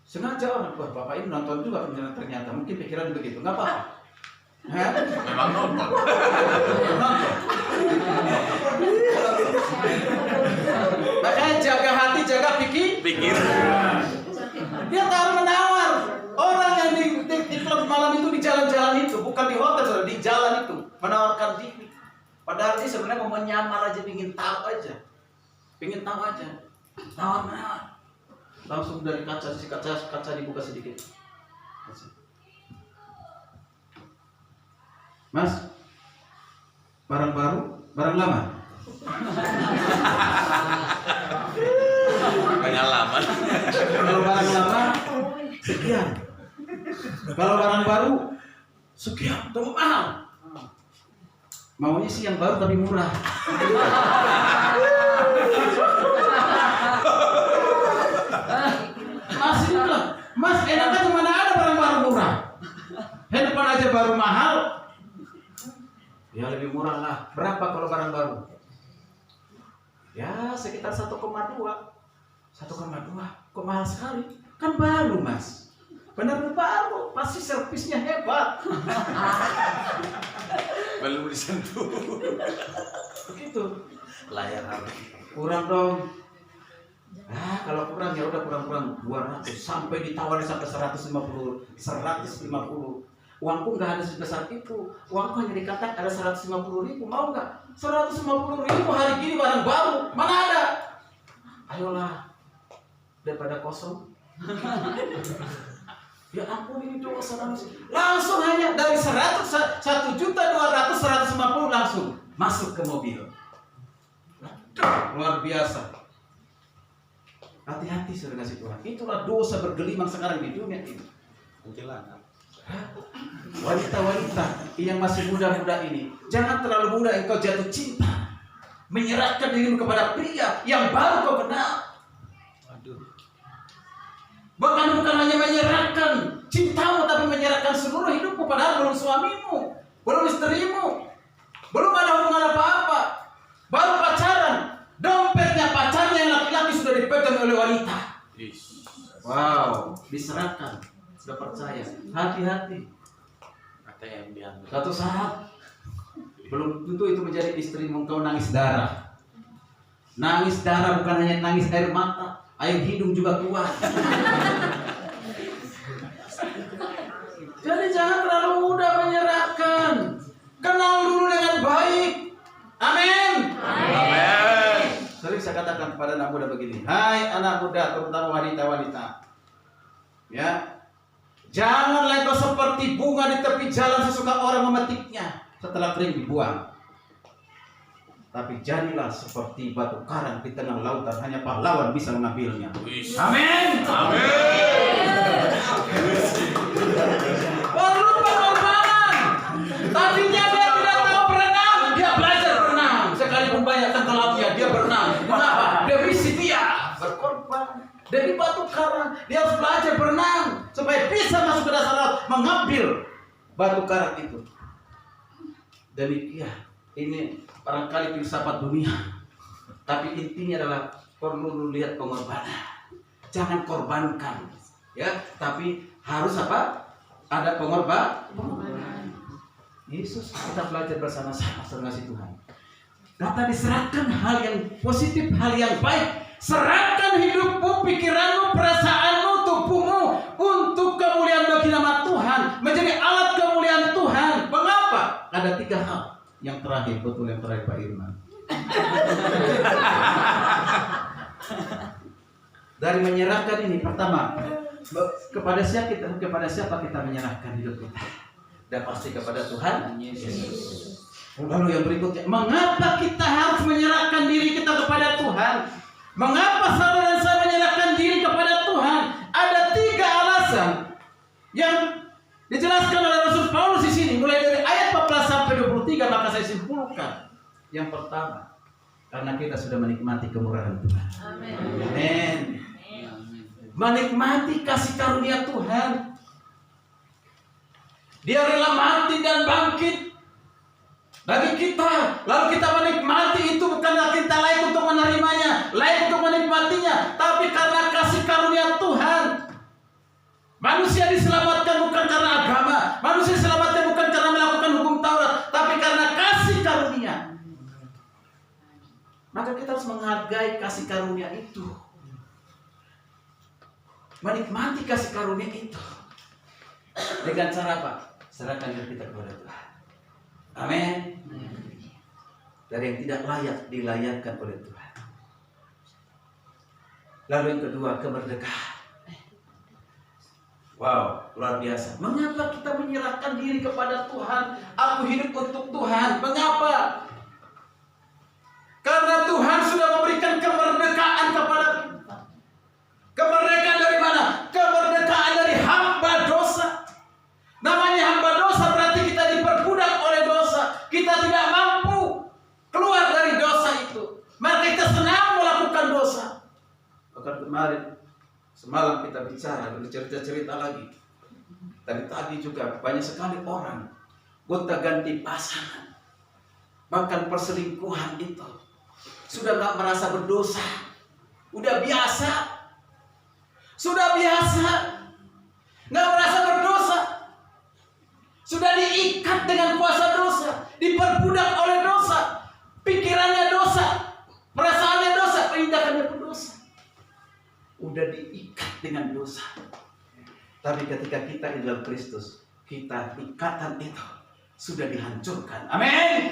Sengaja orang, wah bapak ini nonton juga ternyata, mungkin pikiran begitu, nggak apa-apa. memang nonton. Nonton. Makanya jaga hati, jaga pikir. Dia taruh menawar orang yang di klub malam itu di jalan-jalan itu, bukan di hotel, saudara, di jalan itu menawarkan diri. Padahal dia sebenarnya mau menyamar aja, ingin tahu aja, tawar-menawar. Langsung dari kaca dibuka sedikit. Mas, barang baru, barang lama. Pengalaman. Kalau barang lama sekian. Kalau barang baru sekian, itu mahal. Maunya sih yang baru tapi murah. Mas ini bilang, Mas enak aja mana ada barang baru murah. Handphone aja baru mahal. Ya lebih murah lah. Berapa kalau barang baru? Ya sekitar 1,2. 1,2. Kok mahal sekali? Kan baru Mas. Benar baru. Pasti servisnya hebat. Belum disentuh. Begitu. Layar HP. Kurang dong. Kalau kurang ya udah kurang 200 sampai ditawari sampai 150. Uangku nggak ada sebesar itu. Uangku hanya dikatakan ada 150.000. Mau nggak? 150.000 hari gini barang baru. Mana ada? Ayolah, daripada kosong. Ya ampun ini dosa langsung hanya dari 1.200.000 150 langsung masuk ke mobil. Luar biasa. Hati-hati saudara kasih Tuhan. Itulah dosa bergelimang sekarang di dunia ini. Wanita-wanita yang masih muda-muda ini, jangan terlalu muda engkau jatuh cinta, menyerahkan dirimu kepada pria yang baru kau kenal. Bahkan bukan hanya menyerahkan cintamu, tapi menyerahkan seluruh hidupmu, padahal belum suamimu, belum istrimu, belum ada hubungan apa-apa, baru pacaran. Dompetnya pacarnya yang laki-laki sudah dipegang oleh wanita. Wow, diserahkan, sudah percaya. Hati-hati. Satu saat belum tentu itu menjadi istrimu, engkau nangis darah. Nangis darah bukan hanya nangis air mata, air hidung juga keluar. Jadi jangan terlalu mudah menyerahkan. Kenal dulu dengan baik. Amin. Amin. Sering saya katakan kepada anak muda begini, hai anak muda, terutama wanita-wanita, ya, janganlah kau seperti bunga di tepi jalan sesuka orang memetiknya, setelah kering dibuang. Tapi jadilah seperti batu karang di tengah lautan, hanya pahlawan bisa mengambilnya. Amin. Perlu pengorbanan. Tadinya dia tidak tahu berenang, dia belajar berenang. Sekalipun banyak tenggelamnya, dia berenang. Kenapa? Definisi dia berkorban. Dari batu karang, dia harus belajar berenang supaya bisa masuk ke dasar laut, mengambil batu karang itu. Demikian, ini barangkali filsafat dunia, tapi intinya adalah perlu lihat pengorbanan. Jangan korbankan, ya, tapi harus apa? Ada pengorbanan. Yesus kita belajar bersama-sama kasih Tuhan. Kata diserahkan hal yang positif, hal yang baik. Serahkan hidupmu, pikiranmu, perasaanmu, tubuhmu untuk kemuliaan bagi nama Tuhan, menjadi alat kemuliaan Tuhan. Mengapa? Ada 3 hal. Yang terakhir, betul yang terakhir Pak Irman. Dari menyerahkan ini, pertama, kepada siapa kita menyerahkan hidup kita? Dan pasti kepada Tuhan Yesus. Lalu yang berikutnya, mengapa kita harus menyerahkan diri kita kepada Tuhan? Mengapa saudara dan saya menyerahkan Tuhan, ada 3 alasan yang dijelaskan oleh Rasul Paulus di sini, mulai dari ayat 14 sampai 23, maka saya simpulkan. Yang pertama, karena kita sudah menikmati kemurahan Tuhan. Amin. Menikmati kasih karunia Tuhan. Dia rela mati dan bangkit bagi kita. Lalu kita menikmati itu bukanlah kita layak untuk menerimanya, layak untuk menikmatinya, tapi karena kasih karunia Tuhan. Manusia diselamatkan bukan karena agama, manusia diselamatkan bukan karena melakukan hukum Taurat, tapi karena kasih karunia. Maka kita harus menghargai kasih karunia itu, menikmati kasih karunia itu. Dengan cara apa? Serahkan diri kita kepada Tuhan. Amin. Dari yang tidak layak dilayakkan oleh Tuhan. Lalu yang kedua, kemerdekaan. Wow, luar biasa. Mengapa kita menyerahkan diri kepada Tuhan? Aku hidup untuk Tuhan. Mengapa? Karena Tuhan sudah memberikan kemerdekaan kepada kita. Kemerdekaan dari mana? Kemerdekaan dari hamba dosa. Namanya hamba dosa berarti kita diperbudak oleh dosa. Kita tidak mampu keluar dari dosa itu. Maka kita senang melakukan dosa. Bahkan semalam kita bicara, bercerita-cerita lagi. Tadi juga banyak sekali orang gonta-ganti pasangan. Bahkan perselingkuhan itu sudah gak merasa berdosa. Udah biasa. Sudah biasa. Gak merasa berdosa. Sudah diikat dengan kuasa dosa. Diperbudak oleh dosa. Pikirannya dosa. Perasaannya dosa. Tindakannya pun dosa. Udah diikat dengan dosa. Tapi ketika kita di dalam Kristus, kita ikatan itu sudah dihancurkan. Amin.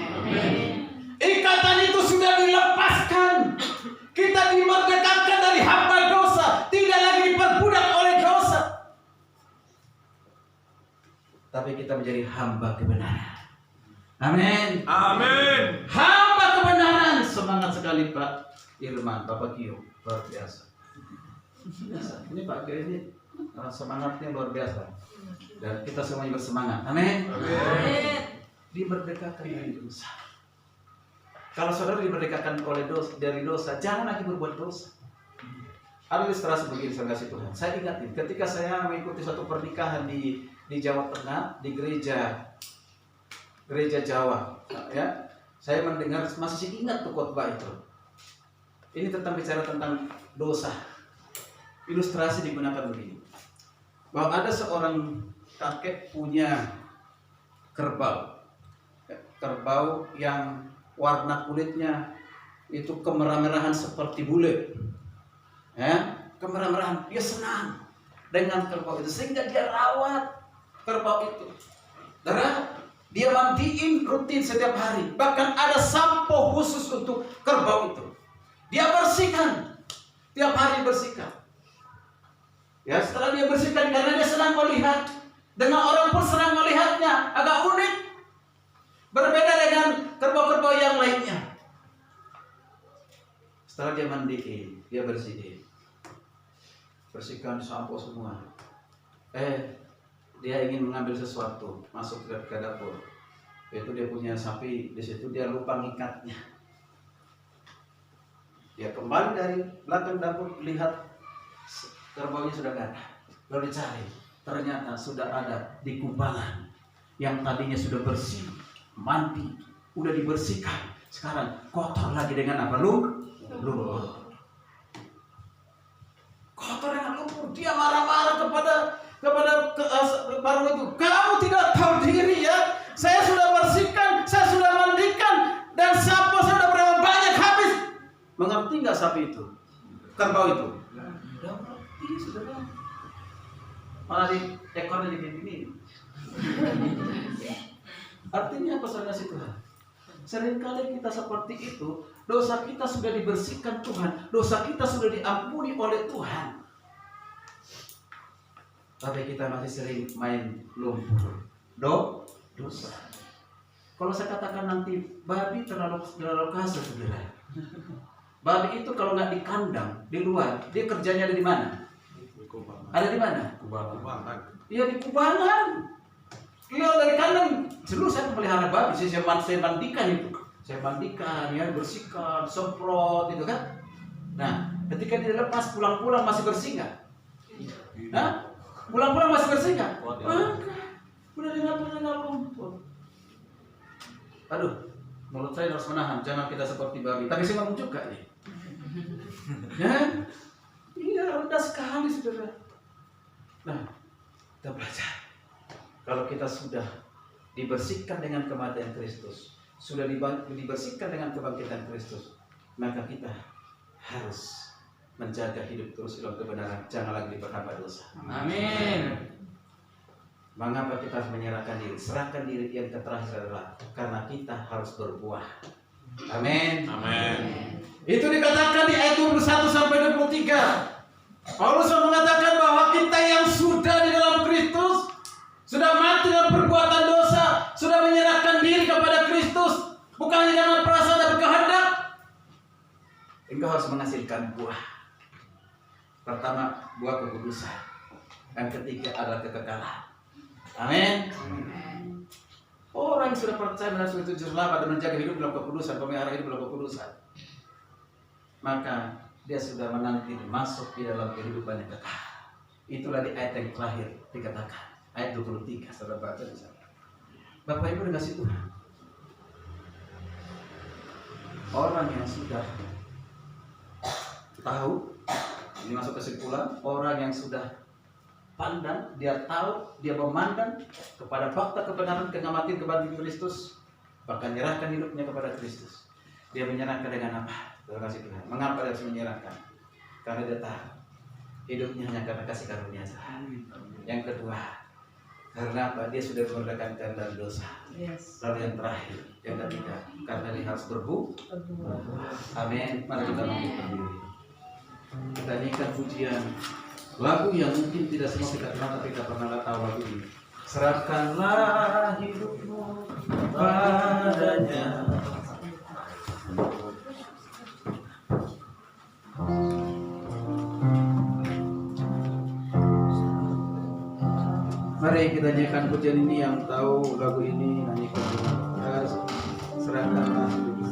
Ikatan itu sudah dilepaskan. Kita dimerdekakan dari hamba dosa. Tidak lagi diperbudak oleh dosa. Tapi kita menjadi hamba kebenaran. Amin. Amin. Hamba kebenaran. Semangat sekali Pak Irman, Bapak Kio. Luar biasa. Ini Pak Kio ini semangatnya luar biasa. Dan kita semuanya bersemangat. Amin. Amin. Dimerdekakan dari dosa. Kalau saudara dimerdekakan oleh dari dosa, jangan lagi berbuat dosa. Ada ilustrasi begini, saya kasih Tuhan. Saya ingatin, ketika saya mengikuti suatu pernikahan di Jawa Tengah, di gereja Jawa, ya, saya mendengar, masih ingat tuh khotbah itu. Ini bicara tentang dosa. Ilustrasi digunakan begini, bahwa ada seorang kakek punya kerbau yang warna kulitnya itu kemerah-merahan seperti bule, ya, kemerah-merahan. Dia senang dengan kerbau itu sehingga dia rawat kerbau itu. Dia mandiin rutin setiap hari. Bahkan ada sampo khusus untuk kerbau itu. Dia bersihkan tiap hari, bersihkan. Ya, setelah dia bersihkan karena dia senang melihat. Dengan orang pun senang melihatnya. Agak unik. Berbeda dengan kerbau-kerbau yang lainnya. Setelah dia mandiin, dia bersihin. Bersihkan sampo semua. Dia ingin mengambil sesuatu, masuk ke dapur. Itu dia punya sapi, di situ dia lupa ngikatnya. Dia kembali dari belakang dapur, lihat kerbaunya sudah nggak ada. Lalu dicari, ternyata sudah ada di kubangan yang tadinya sudah bersih, mandi, udah dibersihkan. Sekarang kotor lagi dengan apa? Lumpur. Kotor dengan lumpur. Dia marah-marah kepada paruh itu. Kamu tidak tahu diri ya? Saya sudah bersihkan, saya sudah mandikan, dan sampo saya sudah berapa banyak habis. Mengerti nggak sapi itu? Kerbau itu? Tidak mengerti, saudara. Malah di ekornya digini. Artinya apa, saudara si Tuhan? Seringkali kita seperti itu. Dosa kita sudah dibersihkan Tuhan, dosa kita sudah diampuni oleh Tuhan, tapi kita masih sering main lumpur. Dosa. Kalau saya katakan nanti babi terlalu kasar, saudara. Babi itu kalau nggak di kandang, di luar, dia kerjanya ada di mana? Ada di mana? Kubangan. Iya di Kubangan. Beliau dari kanan, dulu saya memelihara babi, saya mandikan itu. Saya mandikan, ya, bersihkan, semprot, itu kan. Nah, ketika dia lepas pulang-pulang masih bersih nggak? Nah, pulang-pulang masih bersih nggak? Udah dengar rumput. Aduh, mulut saya harus menahan, jangan kita seperti babi. Tapi saya ngomong juga nih. Ya, iya rendah sekali saudara. Nah, kita belajar. Kalau kita sudah dibersihkan dengan kematian Kristus, sudah dibersihkan dengan kebangkitan Kristus, maka kita harus menjaga hidup terus dalam kebenaran, jangan lagi diperhamba dosa. Amin. Mengapa kita harus menyerahkan diri? Serahkan diri yang terakhir adalah karena kita harus berbuah. Amin. Amin. Itu dikatakan di ayat 21 sampai 23. Paulus mengatakan bahwa kita yang sudah di dalam Kristus, sudah mati dalam perbuatan dosa, sudah menyerahkan diri kepada Kristus, bukan hanya dengan perasaan dan kehendak. Engkau harus menghasilkan buah. Pertama, buah kekudusan. Yang ketiga adalah kekekalan. Amin. Orang yang sudah percaya dan sudah selamat dan menjaga hidup dalam kekudusan, pemelihara hidup dalam kekudusan, maka dia sudah menanti masuk di dalam kehidupan yang kekal. Itulah di ayat yang terakhir dikatakan. Ayat 23, saudara baca di sana. Bapak Ibu dikasih Tuhan. Orang yang sudah tahu, ini masuk kesimpulan, orang yang sudah pandang, dia tahu, dia memandang kepada fakta kebenaran kematian Kristus, bahkan menyerahkan hidupnya kepada Kristus. Dia menyerahkan dengan apa? Terima kasih Tuhan. Mengapa dia harus menyerahkan? Karena dia tahu hidupnya hanya karena kasih karunia Tuhan. Yang kedua, karena apa? Dia sudah memerdekakan dari dosa. Yes. Lalu yang terakhir, yang ketiga, karena dia harus berbuah. Amin. Mari kita bangkit berdiri. Kita nyanyikan pujian lagu yang mungkin tidak semua kita kenal, tapi kita pernah tahu lagu ini. Serahkanlah hidupmu padanya. Mari kita nyanyikan pujian ini, yang tahu lagu ini nyanyikan dengan keras. Serahkanlah hidupmu.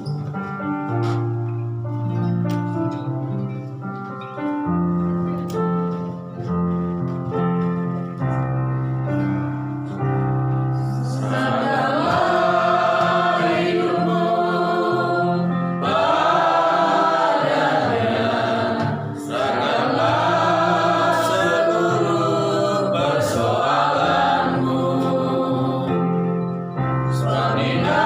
Di dalam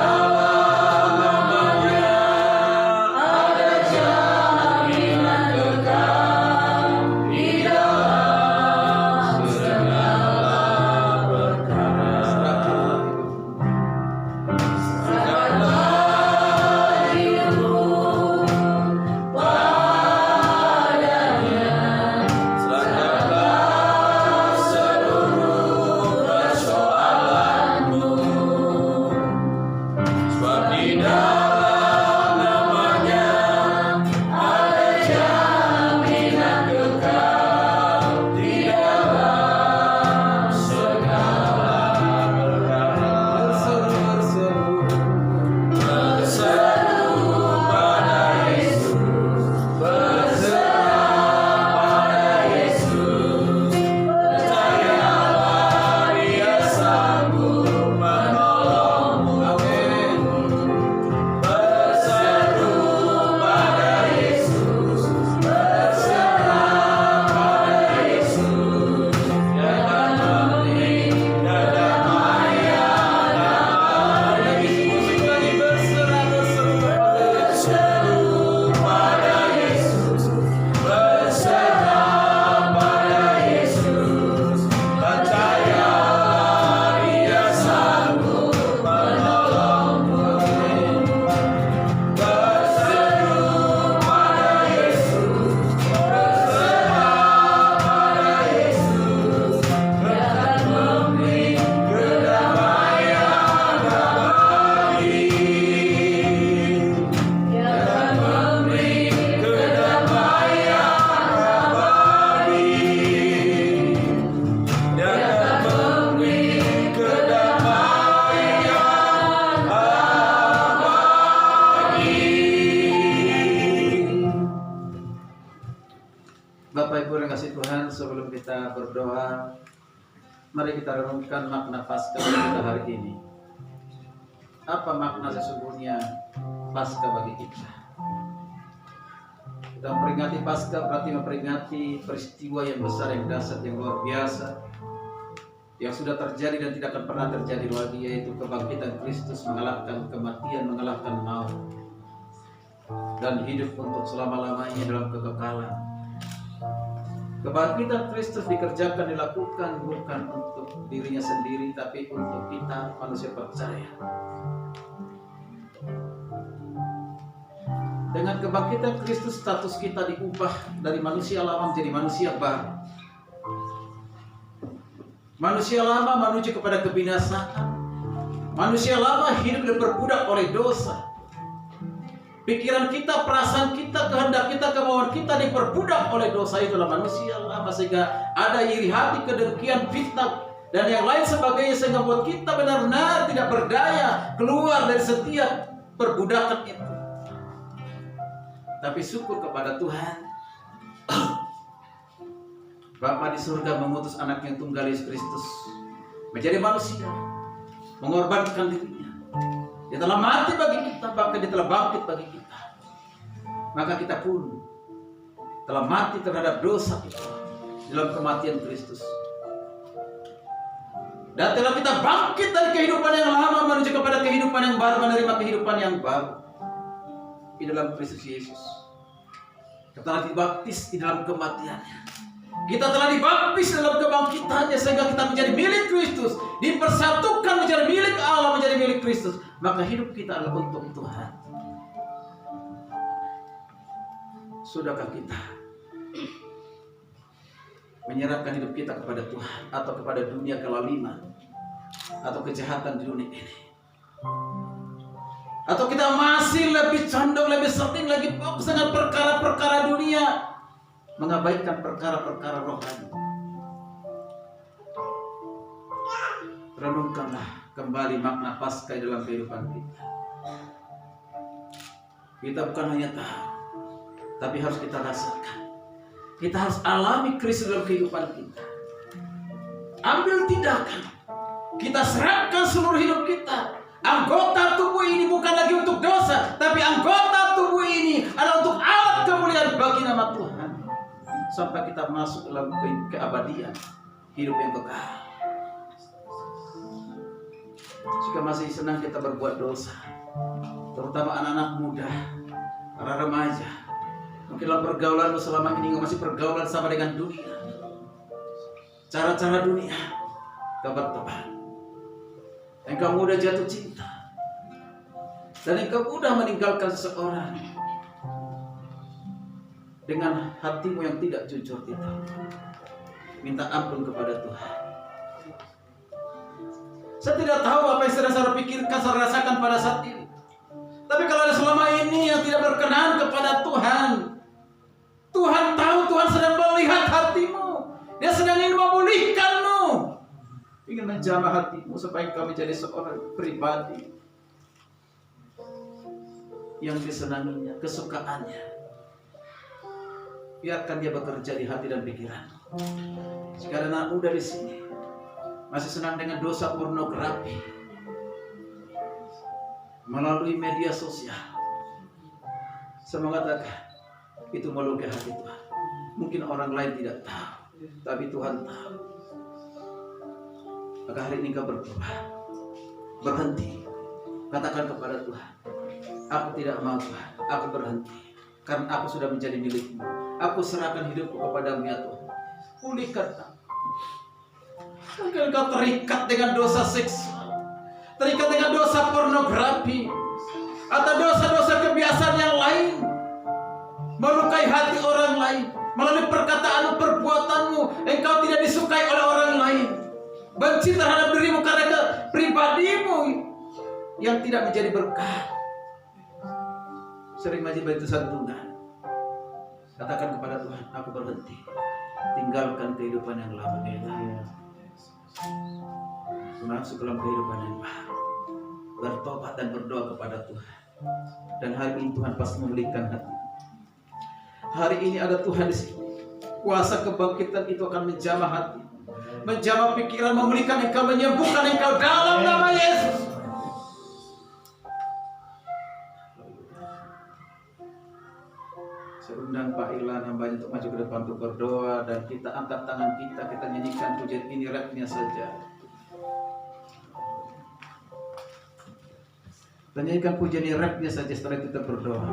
Mari kita renungkan makna Paskah kita hari ini. Apa makna sesungguhnya Paskah bagi kita? Kita memperingati Paskah berarti memperingati peristiwa yang besar, yang dahsyat, yang luar biasa, yang sudah terjadi dan tidak akan pernah terjadi lagi, yaitu kebangkitan Kristus mengalahkan kematian, mengalahkan maut, dan hidup untuk selama-lamanya dalam kekekalan. Kebangkitan Kristus dikerjakan, dilakukan bukan untuk dirinya sendiri, tapi untuk kita manusia percaya. Dengan kebangkitan Kristus, status kita diubah dari manusia lama menjadi manusia baru. Manusia lama menuju kepada kebinasaan. Manusia lama hidup dan berbudak oleh dosa. Pikiran kita, perasaan kita, kehendak kita, kemauan kita diperbudak oleh dosa. Itulah manusia lama, sehingga ada iri hati, kedengkian, fitnah, dan yang lain sebagainya, sehingga membuat kita benar-benar tidak berdaya keluar dari setiap perbudakan itu. Tapi syukur kepada Tuhan, Bapa di surga mengutus anak yang tunggal Yesus Kristus menjadi manusia, mengorbankan dirinya. Dia telah mati bagi kita, bahkan dia telah bangkit bagi kita. Maka kita pun telah mati terhadap dosa itu dalam kematian Kristus. Dan telah kita bangkit dari kehidupan yang lama menuju kepada kehidupan yang baru, menerima kehidupan yang baru di dalam Kristus Yesus. Kita telah dibaptis di dalam kematiannya. Kita telah dibaptis dalam kebangkitannya, sehingga kita menjadi milik Kristus, dipersatukan menjadi milik Allah, menjadi milik Kristus. Maka hidup kita adalah untuk Tuhan. Sudahkah kita menyerahkan hidup kita kepada Tuhan atau kepada dunia kelaliman atau kejahatan di dunia ini? Atau kita masih lebih condong, lebih sering lagi fokus dengan perkara-perkara dunia, mengabaikan perkara-perkara rohani? Renungkanlah kembali makna Paskah dalam kehidupan kita. Kita bukan hanya tahu, tapi harus kita rasakan. Kita harus alami Kristus dalam kehidupan kita. Ambil tindakan. Kita serahkan seluruh hidup kita. Anggota tubuh ini bukan lagi untuk dosa, tapi anggota tubuh ini adalah untuk alat kemuliaan bagi nama Tuhan. Sampai kita masuk dalam keabadian, hidup yang kekal. Jika masih senang kita berbuat dosa, terutama anak-anak muda, para remaja, mungkin dalam pergaulanmu selama ini masih pergaulan sama dengan dunia, cara-cara dunia, kabar tebal. Engkau mudah jatuh cinta, dan engkau mudah meninggalkan seseorang dengan hatimu yang tidak jujur itu. Minta ampun kepada Tuhan. Saya tidak tahu apa yang sedang saya pikirkan, saya rasakan pada saat ini. Tapi kalau ada selama ini yang tidak berkenan kepada Tuhan, Tuhan tahu, Tuhan sedang melihat hatimu. Dia sedang ingin memulihkanmu, ingin menjamah hatimu supaya kau menjadi seorang pribadi yang disenanginya, kesukaannya. Biarkan dia bekerja di hati dan pikiran. Jika ada anak muda di sini masih senang dengan dosa pornografi melalui media sosial, saya mengatakan itu melukai hati Tuhan. Mungkin orang lain tidak tahu, tapi Tuhan tahu. Maka hari ini kau berubah, berhenti, katakan kepada Tuhan, aku tidak mau Tuhan, aku berhenti, karena aku sudah menjadi milikmu. Aku serahkan hidupku kepadamu ya Tuhan. Pulihkan aku. Mungkin kau terikat dengan dosa seksual, terikat dengan dosa pornografi, atau dosa-dosa kebiasaan yang lain, melukai hati orang lain melalui perkataan perbuatanmu. Engkau tidak disukai oleh orang lain, benci terhadap dirimu karena pribadimu yang tidak menjadi berkah. Sering majlis baitu santunan, katakan kepada Tuhan, aku berhenti, tinggalkan kehidupan yang lama kita, masuk dalam kehidupan yang baru, bertobat dan berdoa kepada Tuhan. Dan hari ini Tuhan pasti memulihkan hati. Hari ini ada Tuhan di sini. Kuasa kebangkitan itu akan menjamah hati, menjawab pikiran, memulihkan engkau, menyembuhkan engkau dalam nama Yesus. Saya undang Pak Ilan hambanya untuk maju ke depan untuk berdoa, dan kita angkat tangan kita nyanyikan pujian ini rapnya saja. Kita nyanyikan pujian ini rapnya saja, setelah itu kita berdoa.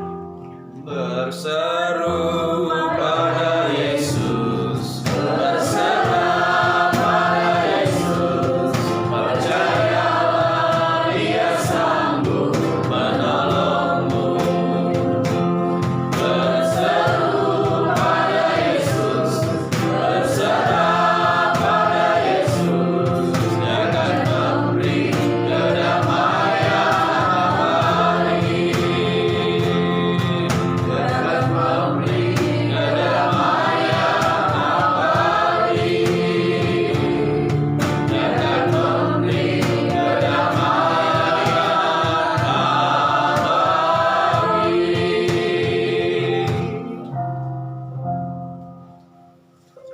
Berseru pada Yesus, berserah pada Yesus, percayalah Dia sanggup menolongmu. Berseru pada Yesus, berserah pada Yesus, Dia akan memberi kedamaian abadi.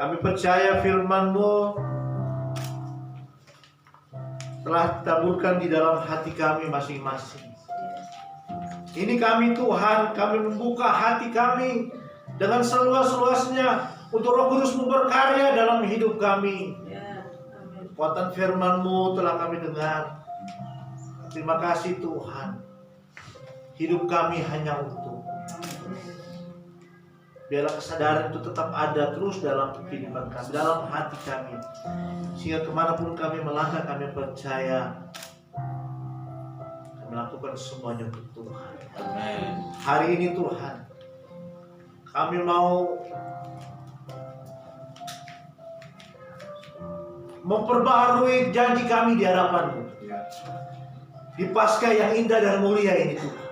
Kami percaya firman-Mu telah ditaburkan di dalam hati kami masing-masing. Ini kami Tuhan, kami membuka hati kami dengan seluas-luasnya untuk Roh Kudus-Mu berkarya dalam hidup kami. Kekuatan firman-Mu telah kami dengar. Terima kasih Tuhan. Hidup kami hanya untuk. Biarlah kesadaran itu tetap ada terus dalam kehidupan kami, dalam hati kami. Sehingga kemanapun kami melangkah, kami percaya kami lakukan semuanya untuk Tuhan. Amin. Hari ini Tuhan, kami mau memperbaharui janji kami di hadapan-Mu. Di Paskah yang indah dan mulia ini Tuhan.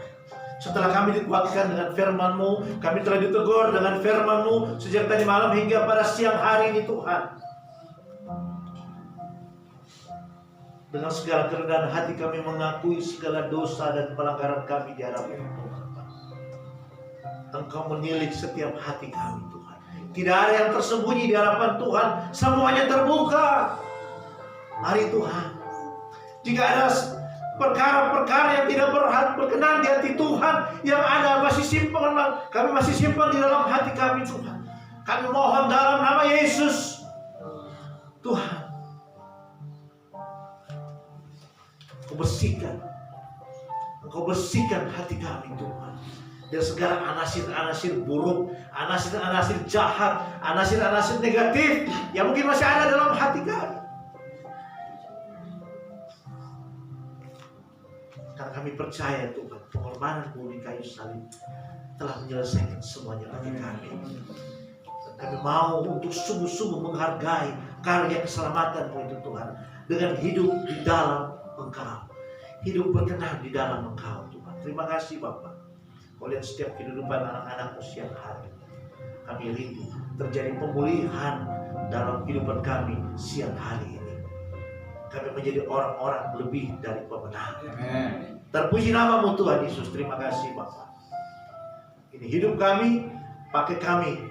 Setelah kami dikuatkan dengan firman-Mu, kami telah ditegur dengan firman-Mu sejak tadi malam hingga pada siang hari ini Tuhan. Dengan segala kerendahan hati kami mengakui segala dosa dan pelanggaran kami di hadapan Tuhan. Engkau menilik setiap hati kami Tuhan. Tidak ada yang tersembunyi di hadapan Tuhan, semuanya terbuka. Mari Tuhan, jika ada perkara-perkara yang tidak berkenan di hati Tuhan, yang ada kami masih simpan di dalam hati kami Tuhan. Kami mohon dalam nama Yesus Tuhan, Engkau bersihkan hati kami Tuhan dari segala anasir-anasir buruk, anasir-anasir jahat, anasir-anasir negatif yang mungkin masih ada dalam hati kami. Karena kami percaya Tuhan, pengorbanan-Mu di kayu salib telah menyelesaikan semuanya bagi kami. Dan kami mau untuk sungguh-sungguh menghargai karya keselamatan-Mu itu Tuhan, dengan hidup di dalam Engkau, hidup berkenan di dalam Engkau Tuhan. Terima kasih Bapa. Kau lihat setiap kehidupan anak-anak-Mu siang hari. Kami rindu terjadi pemulihan dalam kehidupan kami siang hari ini. Kami menjadi orang-orang lebih dari pemenang. Amen. Terpuji nama-Mu Tuhan Yesus. Terima kasih Bapa. Ini hidup kami, pakai kami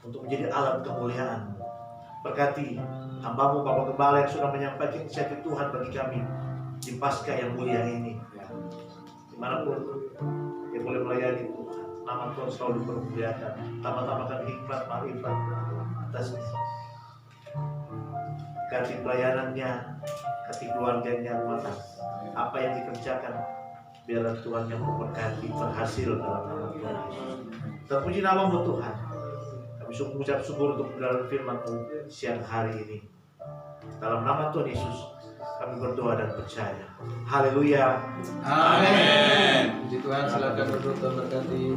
untuk menjadi alat kemuliaan-Mu. Berkati hamba-Mu Bapak Gembala yang sudah menyampaikan inisiatif Tuhan bagi kami di Paskah yang mulia ini. Dimanapun dia boleh melayani Tuhan, nama Tuhan selalu dipermuliakan. Tambah-tambahkan hikmat, marifat atas kasih pelayanannya, kasih keluarganya, rumah tangga. Apa yang dikerjakan, biarlah Tuhan yang memberkati, berhasil dalam nama Tuhan Yesus. Terpuji nama-Mu Tuhan. Kami mengucap syukur untuk kebenaran firman-Mu siang hari ini. Dalam nama Tuhan Yesus, kami berdoa dan percaya. Haleluya. Amin. Puji Tuhan, silakan berdoa berkati.